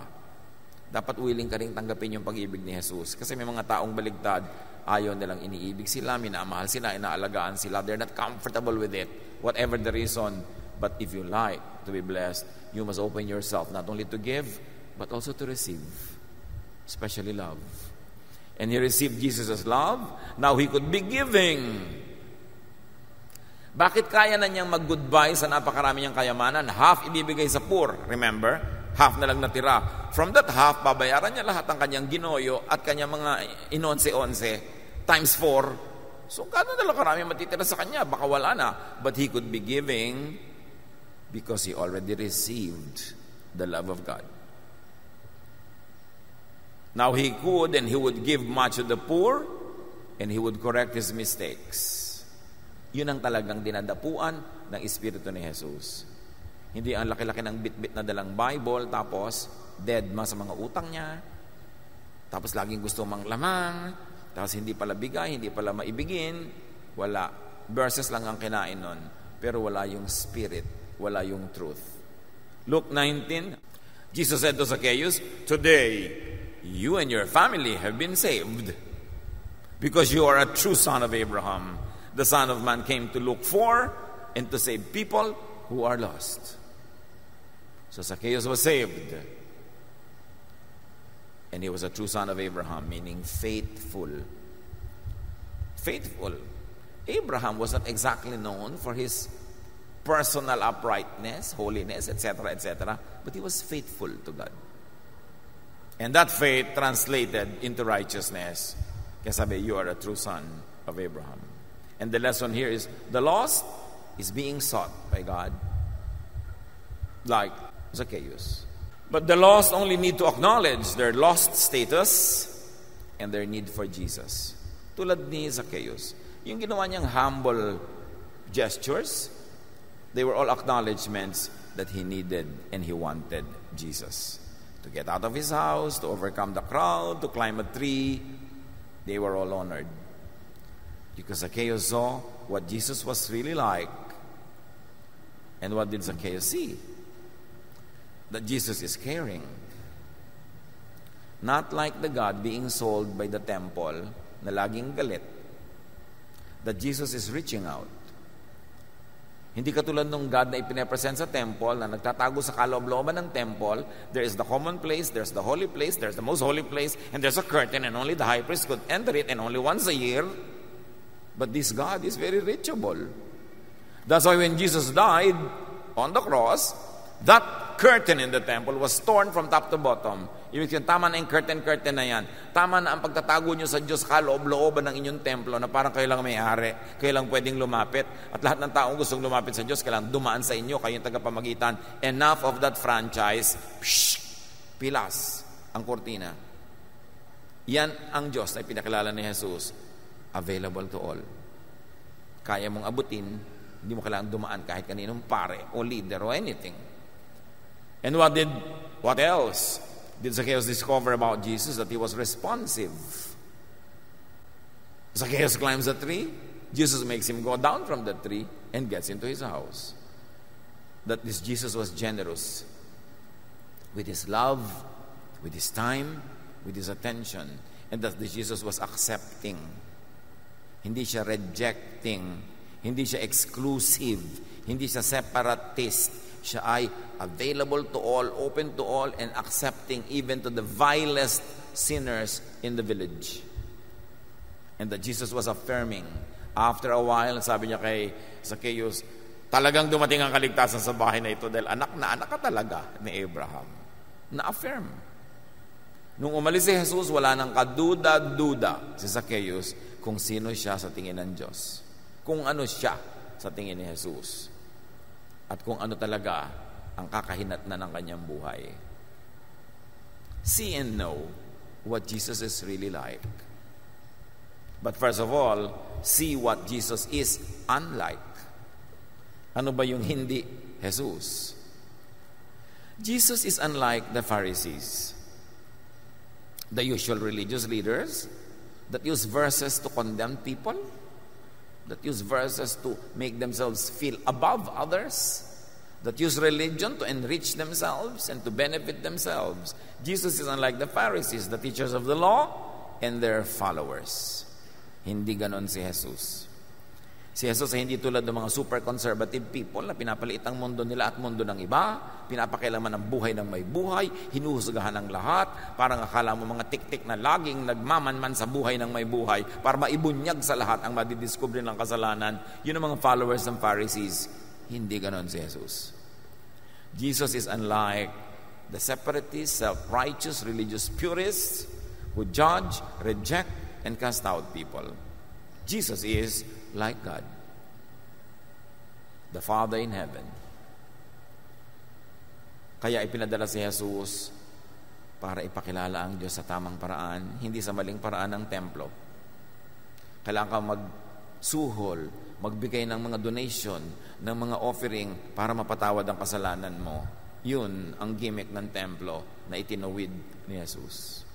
Dapat willing ka rin tanggapin yung pag-ibig ni Jesus. Kasi may mga taong baligtad, ayaw nilang iniibig sila, minamahal sila, inaalagaan sila. They're not comfortable with it, whatever the reason. But if you like to be blessed, you must open yourself not only to give, but also to receive, especially love. And he received Jesus' love. Now he could be giving. Bakit kaya na niyang mag-goodbye sa napakarami niyang kayamanan? Half ibibigay sa poor, remember? Half na lang natira. From that half, babayaran niya lahat ng kanyang ginoyo at kanyang mga inonse-onse times 4. So, gano'n na lang karami matitira sa kanya? Baka wala na. But he could be giving because he already received the love of God. Now he could and he would give much to the poor and he would correct his mistakes. Yun ang talagang dinadapuan ng Espiritu ni Jesus. Hindi ang laki-laki ng bit-bit na dalang Bible, tapos dead ma sa mga utang niya, tapos laging gusto mang lamang, tapos hindi pala bigay, hindi pala maibigin, wala. Verses lang ang kinain nun, pero wala yung spirit, wala yung truth. Luke 19, Jesus said to Zacchaeus, "Today, you and your family have been saved, because you are a true son of Abraham. The Son of Man came to look for and to save people who are lost." So Zacchaeus was saved. And he was a true son of Abraham, meaning faithful. Faithful. Abraham was not exactly known for his personal uprightness, holiness, etc., etc., but he was faithful to God. And that faith translated into righteousness. Kaya sabi, you are a true son of Abraham. And the lesson here is, the lost is being sought by God, like Zacchaeus. But the lost only need to acknowledge their lost status and their need for Jesus. Tulad ni Zacchaeus. Yung ginawa niyang humble gestures, they were all acknowledgements that he needed and he wanted Jesus. To get out of his house, to overcome the crowd, to climb a tree, they were all honored. Because Zacchaeus saw what Jesus was really like. And what did Zacchaeus see? That Jesus is caring. Not like the God being sold by the temple na laging galit. That Jesus is reaching out. Hindi katulad nung God na ipinapresent sa temple na nagtatago sa kaloob-looban ng temple. There is the common place, there's the holy place, there's the most holy place, and there's a curtain and only the high priest could enter it and only once a year. But this God is very reachable. That's why when Jesus died on the cross, that curtain in the temple was torn from top to bottom. Ibig sabihin, tama na yung curtain na yan. Tama na ang pagtatago nyo sa Diyos, kaloob-looban ng inyong templo na parang kayo lang may-ari, kayo lang pwedeng lumapit. At lahat ng taong gustong lumapit sa Diyos, kailangan dumaan sa inyo, kayo yung tagapamagitan. Enough of that franchise. Pilas ang kortina. Yan ang Diyos na pinakilala ni Jesus. Available to all. Kaya mong abutin, hindi mo kailangan dumaan kahit kaninong pare o leader o anything. And what else did Zacchaeus discover about Jesus? That he was responsive. Zacchaeus climbs a tree. Jesus makes him go down from the tree and gets into his house. That this Jesus was generous with his love, with his time, with his attention. And that this Jesus was accepting. Hindi siya rejecting. Hindi siya exclusive. Hindi siya separatist. Siya ay available to all, open to all, and accepting even to the vilest sinners in the village. And that Jesus was affirming. After a while, sabi niya kay Zacchaeus, talagang dumating ang kaligtasan sa bahay na ito dahil anak ka talaga ni Abraham. Na-affirm. Nung umalis si Jesus, wala nang kaduda-duda si Zacchaeus kung sino siya sa tingin ng Diyos. Kung ano siya sa tingin ni Jesus. At kung ano talaga ang kakahinatnan ng kanyang buhay. See and know what Jesus is really like. But first of all, see what Jesus is unlike. Ano ba yung hindi Jesus? Jesus is unlike the Pharisees, the usual religious leaders that use verses to condemn people, that use verses to make themselves feel above others, that use religion to enrich themselves and to benefit themselves. Jesus is unlike the Pharisees, the teachers of the law, and their followers. Hindi ganon si Jesus. Si Jesus ay hindi tulad ng mga super conservative people na pinapaliit ang mundo nila at mundo ng iba, pinapakailaman ang buhay ng may buhay, hinuhusgahan ang lahat, parang akala mo mga tik-tik na laging nagmamanman sa buhay ng may buhay para maibunyag sa lahat ang madidiscover ng kasalanan. Yun ang mga followers ng Pharisees. Hindi ganon si Jesus. Jesus is unlike the separatists, self-righteous, religious purists who judge, reject, and cast out people. Jesus is like God, the Father in heaven. Kaya ipinadala si Jesus para ipakilala ang Diyos sa tamang paraan, hindi sa maling paraan ng templo. Kailangan ka magsuhol, magbigay ng mga donation, ng mga offering para mapatawad ang kasalanan mo. Yun ang gimmick ng templo na itinuwid ni Jesus.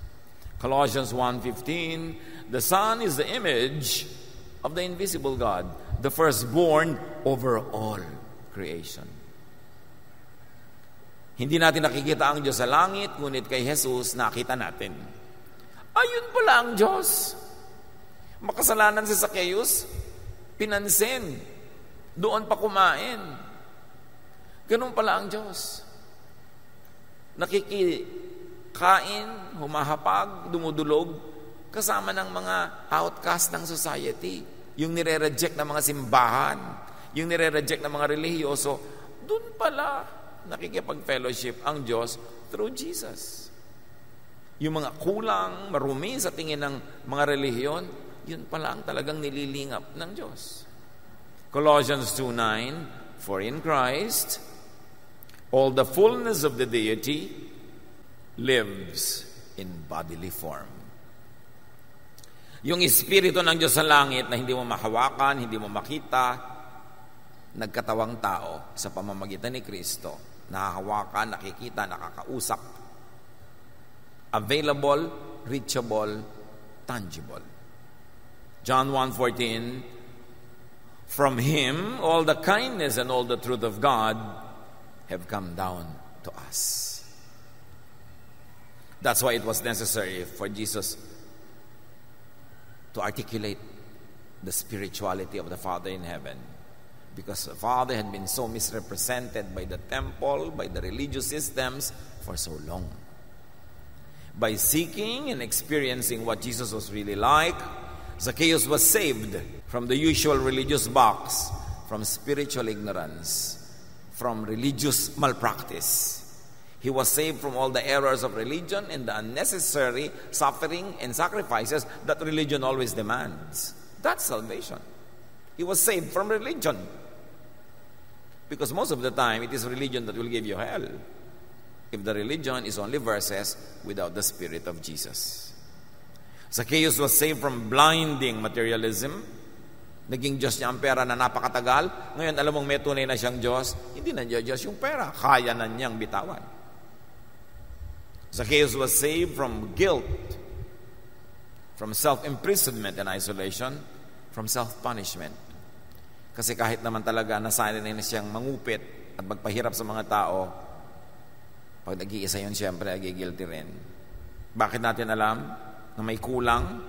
Colossians 1:15, the Son is the image of the invisible God, the firstborn over all creation. Hindi natin nakikita ang Diyos sa langit, ngunit kay Jesus nakita natin. Ayun pala ang Diyos. Makasalanan si Zacchaeus, pinansin, doon pa kumain. Ganun pala ang Diyos. Nakikikain, humahapag, dumudulog, kasama ng mga outcast ng society. Yung nire-reject ng mga simbahan, yung nire-reject ng mga relihiyoso, doon pala nakikipag-fellowship ang Diyos through Jesus. Yung mga kulang, marumi sa tingin ng mga relihiyon, yun pala ang talagang nililingap ng Diyos. Colossians 2:9, for in Christ, all the fullness of the deity lives in bodily form. Yung Espiritu ng Diyos sa langit na hindi mo mahawakan, hindi mo makita, nagkatawang tao sa pamamagitan ni Kristo. Nahahawakan, nakikita, nakakausap. Available, reachable, tangible. John 1:14, from Him all the kindness and all the truth of God have come down to us. That's why it was necessary for Jesus to articulate the spirituality of the Father in heaven, because the Father had been so misrepresented by the temple, by the religious systems for so long. By seeking and experiencing what Jesus was really like, Zacchaeus was saved from the usual religious box, from spiritual ignorance, from religious malpractice. He was saved from all the errors of religion and the unnecessary suffering and sacrifices that religion always demands. That's salvation. He was saved from religion. Because most of the time, it is religion that will give you hell. If the religion is only verses without the Spirit of Jesus. Zacchaeus was saved from blinding materialism. Naging Diyos niya ang pera na napakatagal. Ngayon, alam mong may tunay na siyang Diyos. Hindi na Diyos yung pera. Kaya na niyang bitawan. Zacchaeus was saved from guilt, from self-imprisonment and isolation, from self-punishment. Kasi kahit naman talaga nasanay na siyang mangupit at magpahirap sa mga tao, pag nag-iisa yun, siyempre nagigilty rin. Bakit natin alam na may kulang?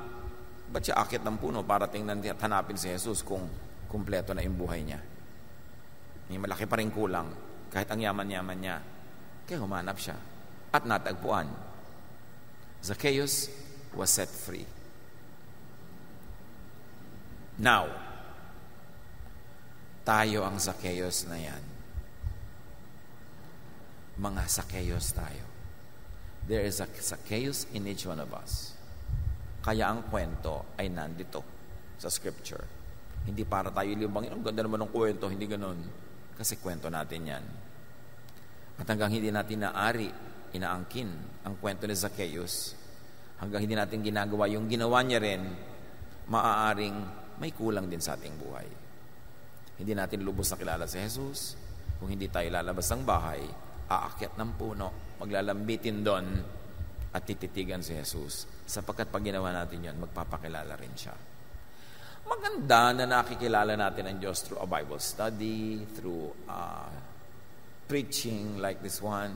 Ba't siya akit ng puno para tingnan at hanapin si Jesus kung kumpleto na yung buhay niya? May malaki pa rin kulang kahit ang yaman-yaman niya. Kaya humanap siya at natagpuan. Zacchaeus was set free. Now, tayo ang Zacchaeus na yan. Mga Zacchaeus tayo. There is a Zacchaeus in each one of us. Kaya ang kwento ay nandito sa Scripture. Hindi para tayo libangin, ang ganda naman ng kwento, hindi ganun. Kasi kwento natin yan. At hanggang hindi natin inaangkin ang kwento ni Zacchaeus, hanggang hindi natin ginagawa yung ginawa niya rin, maaaring may kulang din sa ating buhay. Hindi natin lubos na kilala si Jesus. Kung hindi tayo lalabas ng bahay, aakyat ng puno, maglalambitin doon, at tititigan si Jesus. Sapagkat pag ginawa natin yun, magpapakilala rin siya. Maganda na nakikilala natin ang Diyos through a Bible study, through preaching like this one.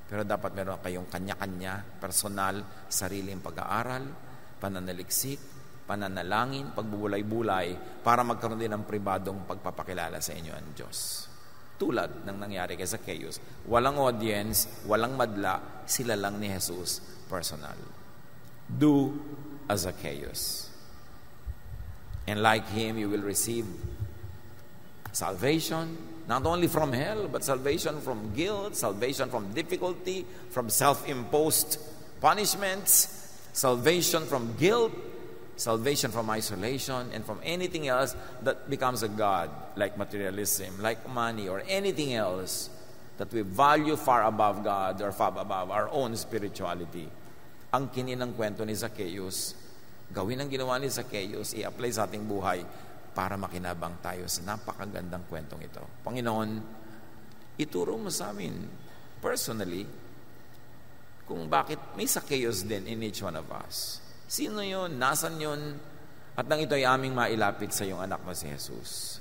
Pero dapat meron kayong kanya-kanya, personal, sariling pag-aaral, pananaliksik, pananalangin, pagbubulay-bulay, para magkaroon din ng pribadong pagpapakilala sa inyo ang Diyos. Tulad ng nangyari kay Zacchaeus. Walang audience, walang madla, sila lang ni Jesus, personal. Do as Zacchaeus. And like him, you will receive salvation, not only from hell, but salvation from guilt, salvation from difficulty, from self-imposed punishments, salvation from guilt, salvation from isolation, and from anything else that becomes a god, like materialism, like money, or anything else that we value far above God or far above our own spirituality. Ang kininang kwento ni Zacchaeus, gawin ang ginawa ni Zacchaeus, i-apply sa ating buhay para makinabang tayo sa napakagandang kwentong ito. Panginoon, ituro mo sa amin personally kung bakit may Zacchaeus din in each one of us. Sino yun? Nasaan yun? At nang ito ay aming mailapit sa iyong anak na si Jesus.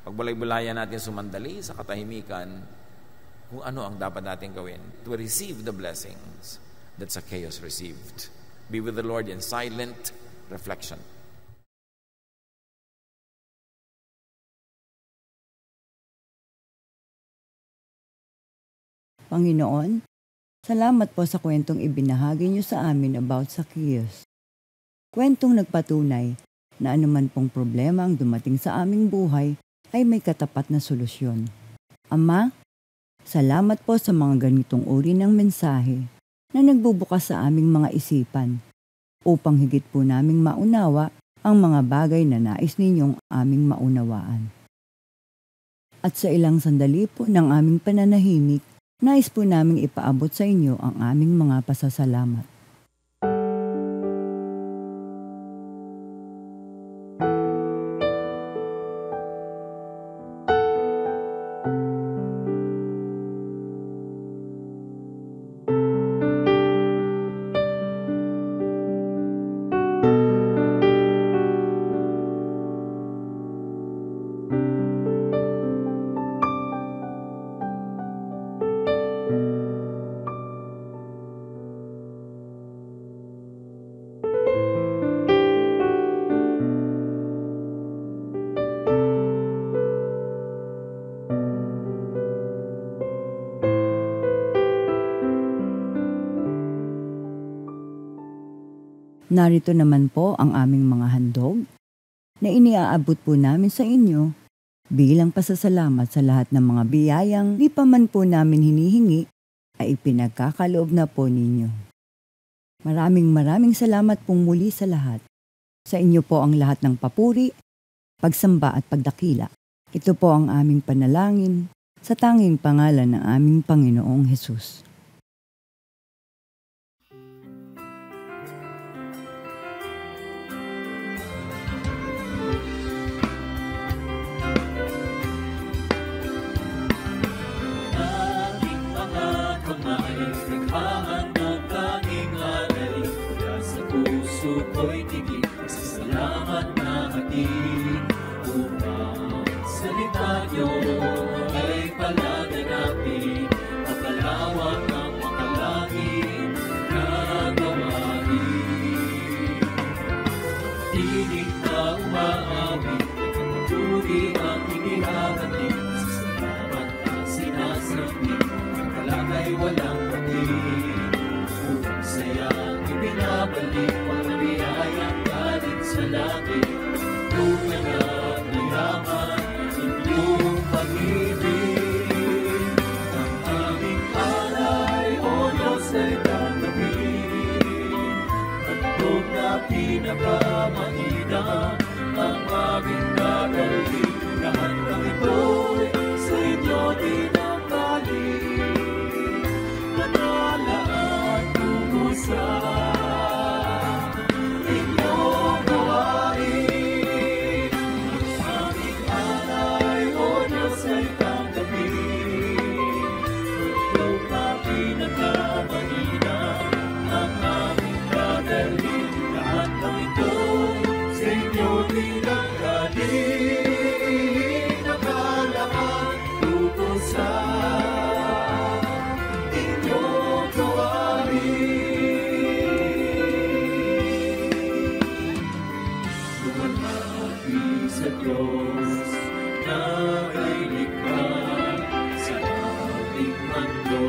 Pagbulay-bulayan natin sumandali sa katahimikan kung ano ang dapat natin gawin to receive the blessings that Zacchaeus received. Be with the Lord in silent reflection. Panginoon, salamat po sa kwentong ibinahagi niyo sa amin about Zacchaeus. Kwentong nagpatunay na anuman pong problema ang dumating sa aming buhay ay may katapat na solusyon. Ama, salamat po sa mga ganitong uri ng mensahe na nagbubukas sa aming mga isipan upang higit po naming maunawa ang mga bagay na nais ninyong aming maunawaan. At sa ilang sandali po ng aming pananahimik, nais po naming ipaabot sa inyo ang aming mga pasasalamat. Narito naman po ang aming mga handog na iniaabot po namin sa inyo bilang pasasalamat sa lahat ng mga biyayang di pa man po namin hinihingi ay ipinagkakaloob na po ninyo. Maraming salamat pong muli sa lahat. Sa inyo po ang lahat ng papuri, pagsamba at pagdakila. Ito po ang aming panalangin sa tanging pangalan ng aming Panginoong Hesus. Ko'y tigil sa salamat na hatid upang salita niyo ay palaganapin mapalawak ang makalangin na gawain. Tinig na umaawit, pagpapuri ang inihahatid sa salamat na sinasambit, ang kalagay walang patid upang sayang ibinabalik. Biyayang galing sa langit, yaman, inyong pag-ibig. Ang aming alay, O Diyos, ay tanggapin. Handog na pinakamainam ang aming dadalhin. Lahat ng ito'y sa inyo dinamdalin. Manalaan tungo sa inyong gawain. Aming alay, O Diyos, ay tanggapin. Handog na pinakamainam ang aming dadalhin. Lahat ng ito'y sa inyo dinamdalin. Nakalaan tungo sa inyong gawain. Lumapit sa Diyos na ay likha sa aming mundo.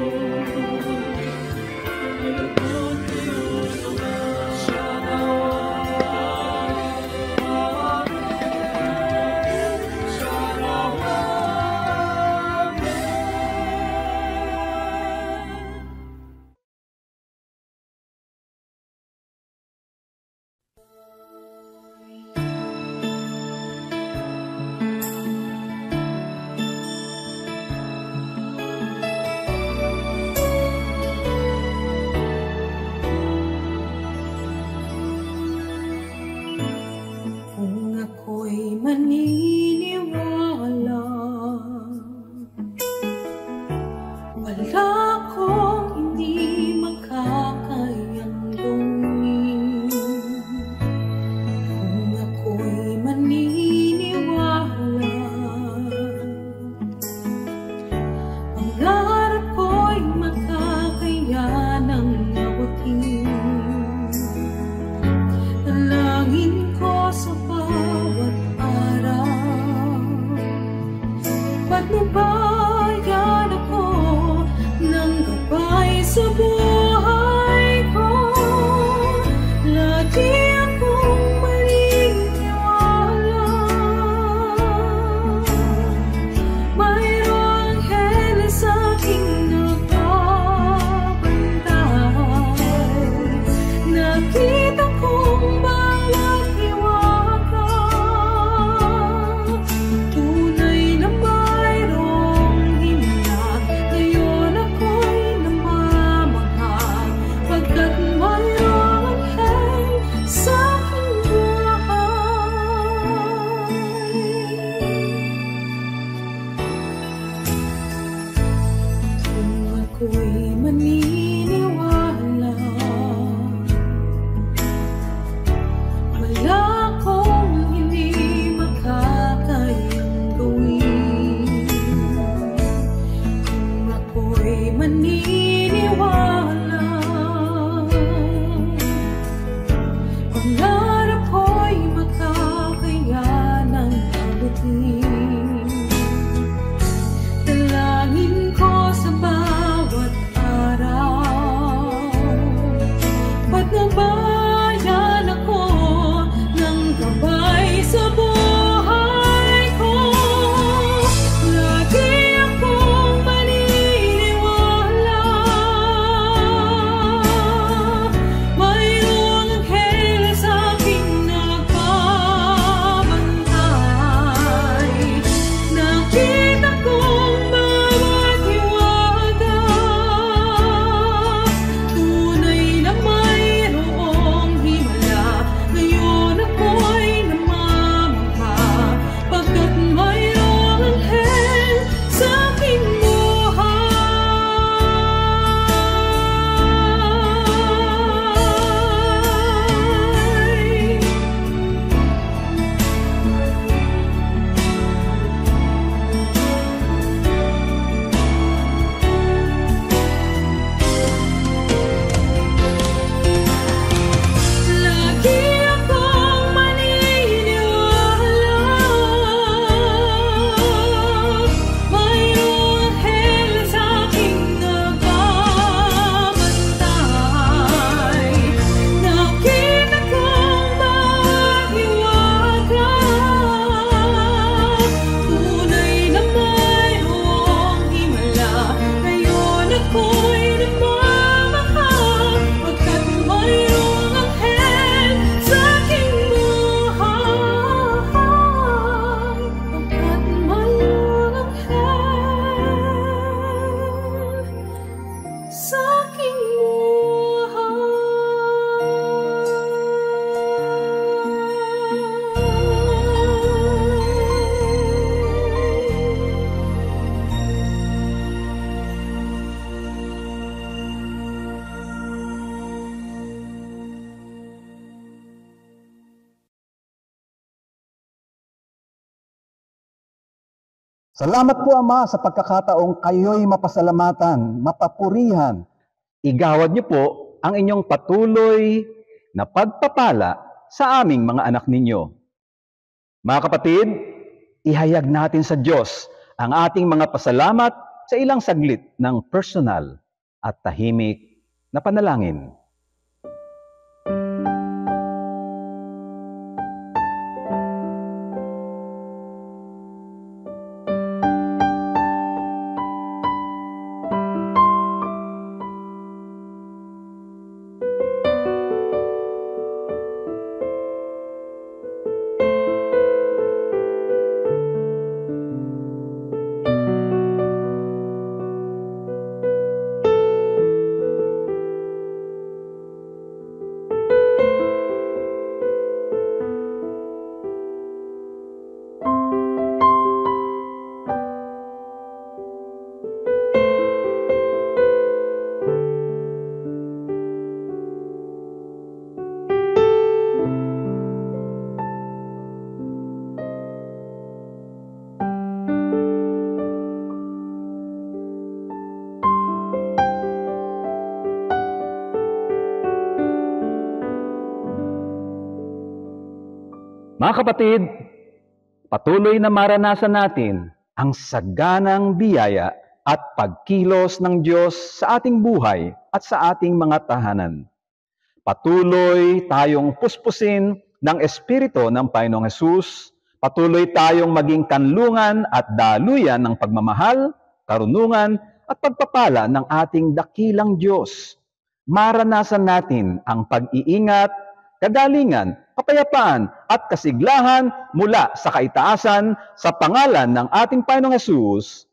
Alagot kayo naman siya naman. Siya naman. Kung ako'y maniniwala, wala akong hindi makakayang gawin. Kung ako'y maniniwala, pangarap ko'y makakayanang abutin. Dalangin ko sa bawat araw, Salamat po, Ama, sa pagkakataong kayo'y mapasalamatan, mapapurihan. Igawad niyo po ang inyong patuloy na pagpapala sa aming mga anak ninyo. Mga kapatid, ihayag natin sa Diyos ang ating mga pasalamat sa ilang saglit ng personal at tahimik na panalangin. Mga kapatid, patuloy na maranasan natin ang saganang biyaya at pagkilos ng Diyos sa ating buhay at sa ating mga tahanan. Patuloy tayong puspusin ng Espiritu ng Panginoong Hesus. Patuloy tayong maging kanlungan at daluyan ng pagmamahal, karunungan at pagpapala ng ating dakilang Diyos. Maranasan natin ang pag-iingat, kagalingan, kapayapaan at kasiglahan mula sa kaitaasan sa pangalan ng ating Panginoong Hesus.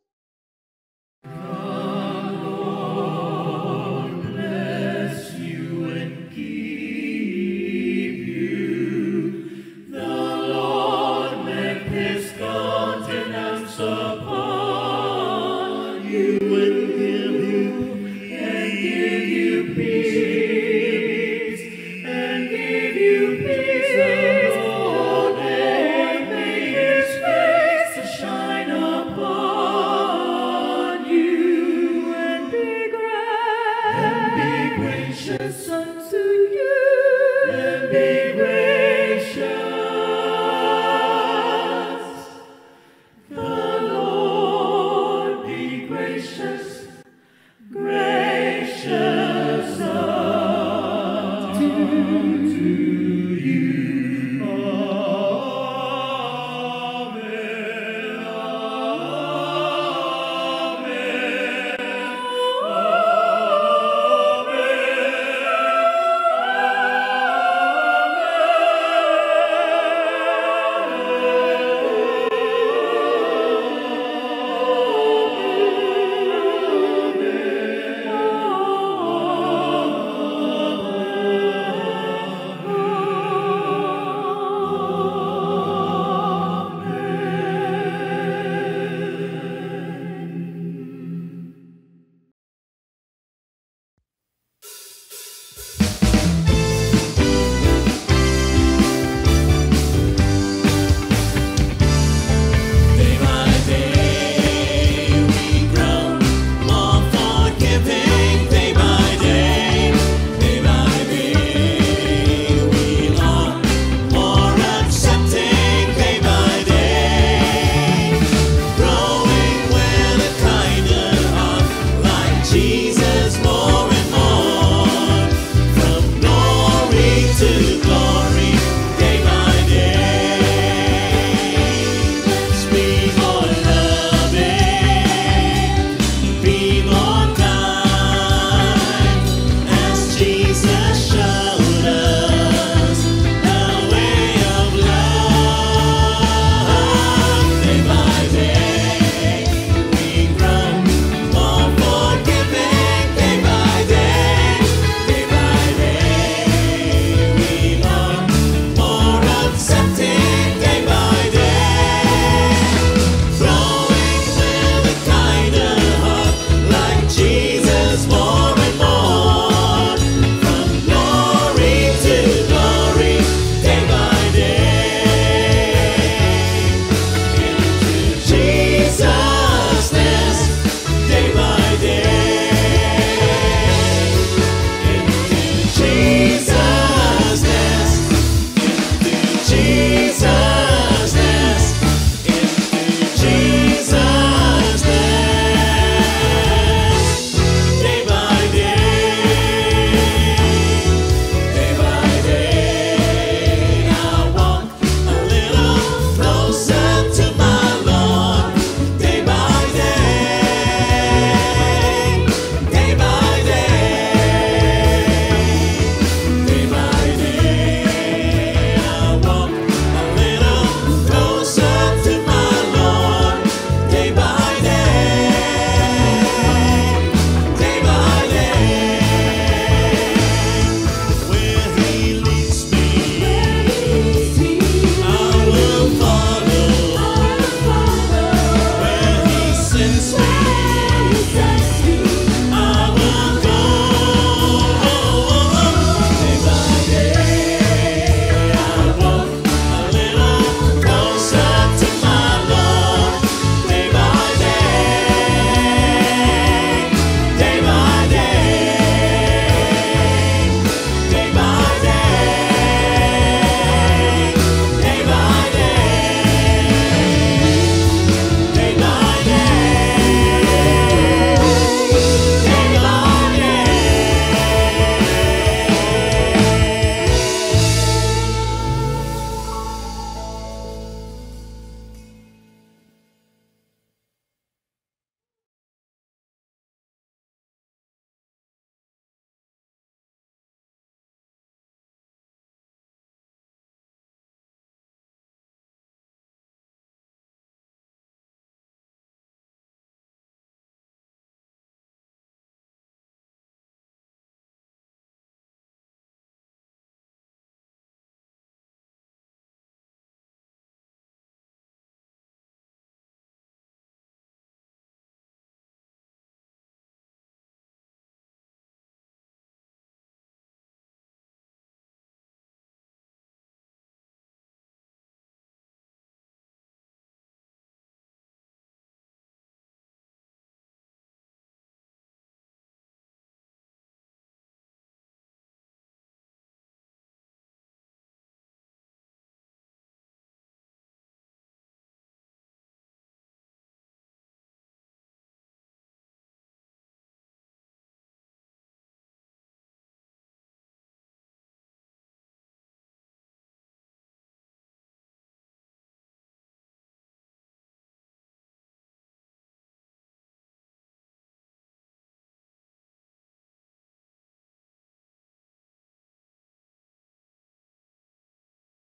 To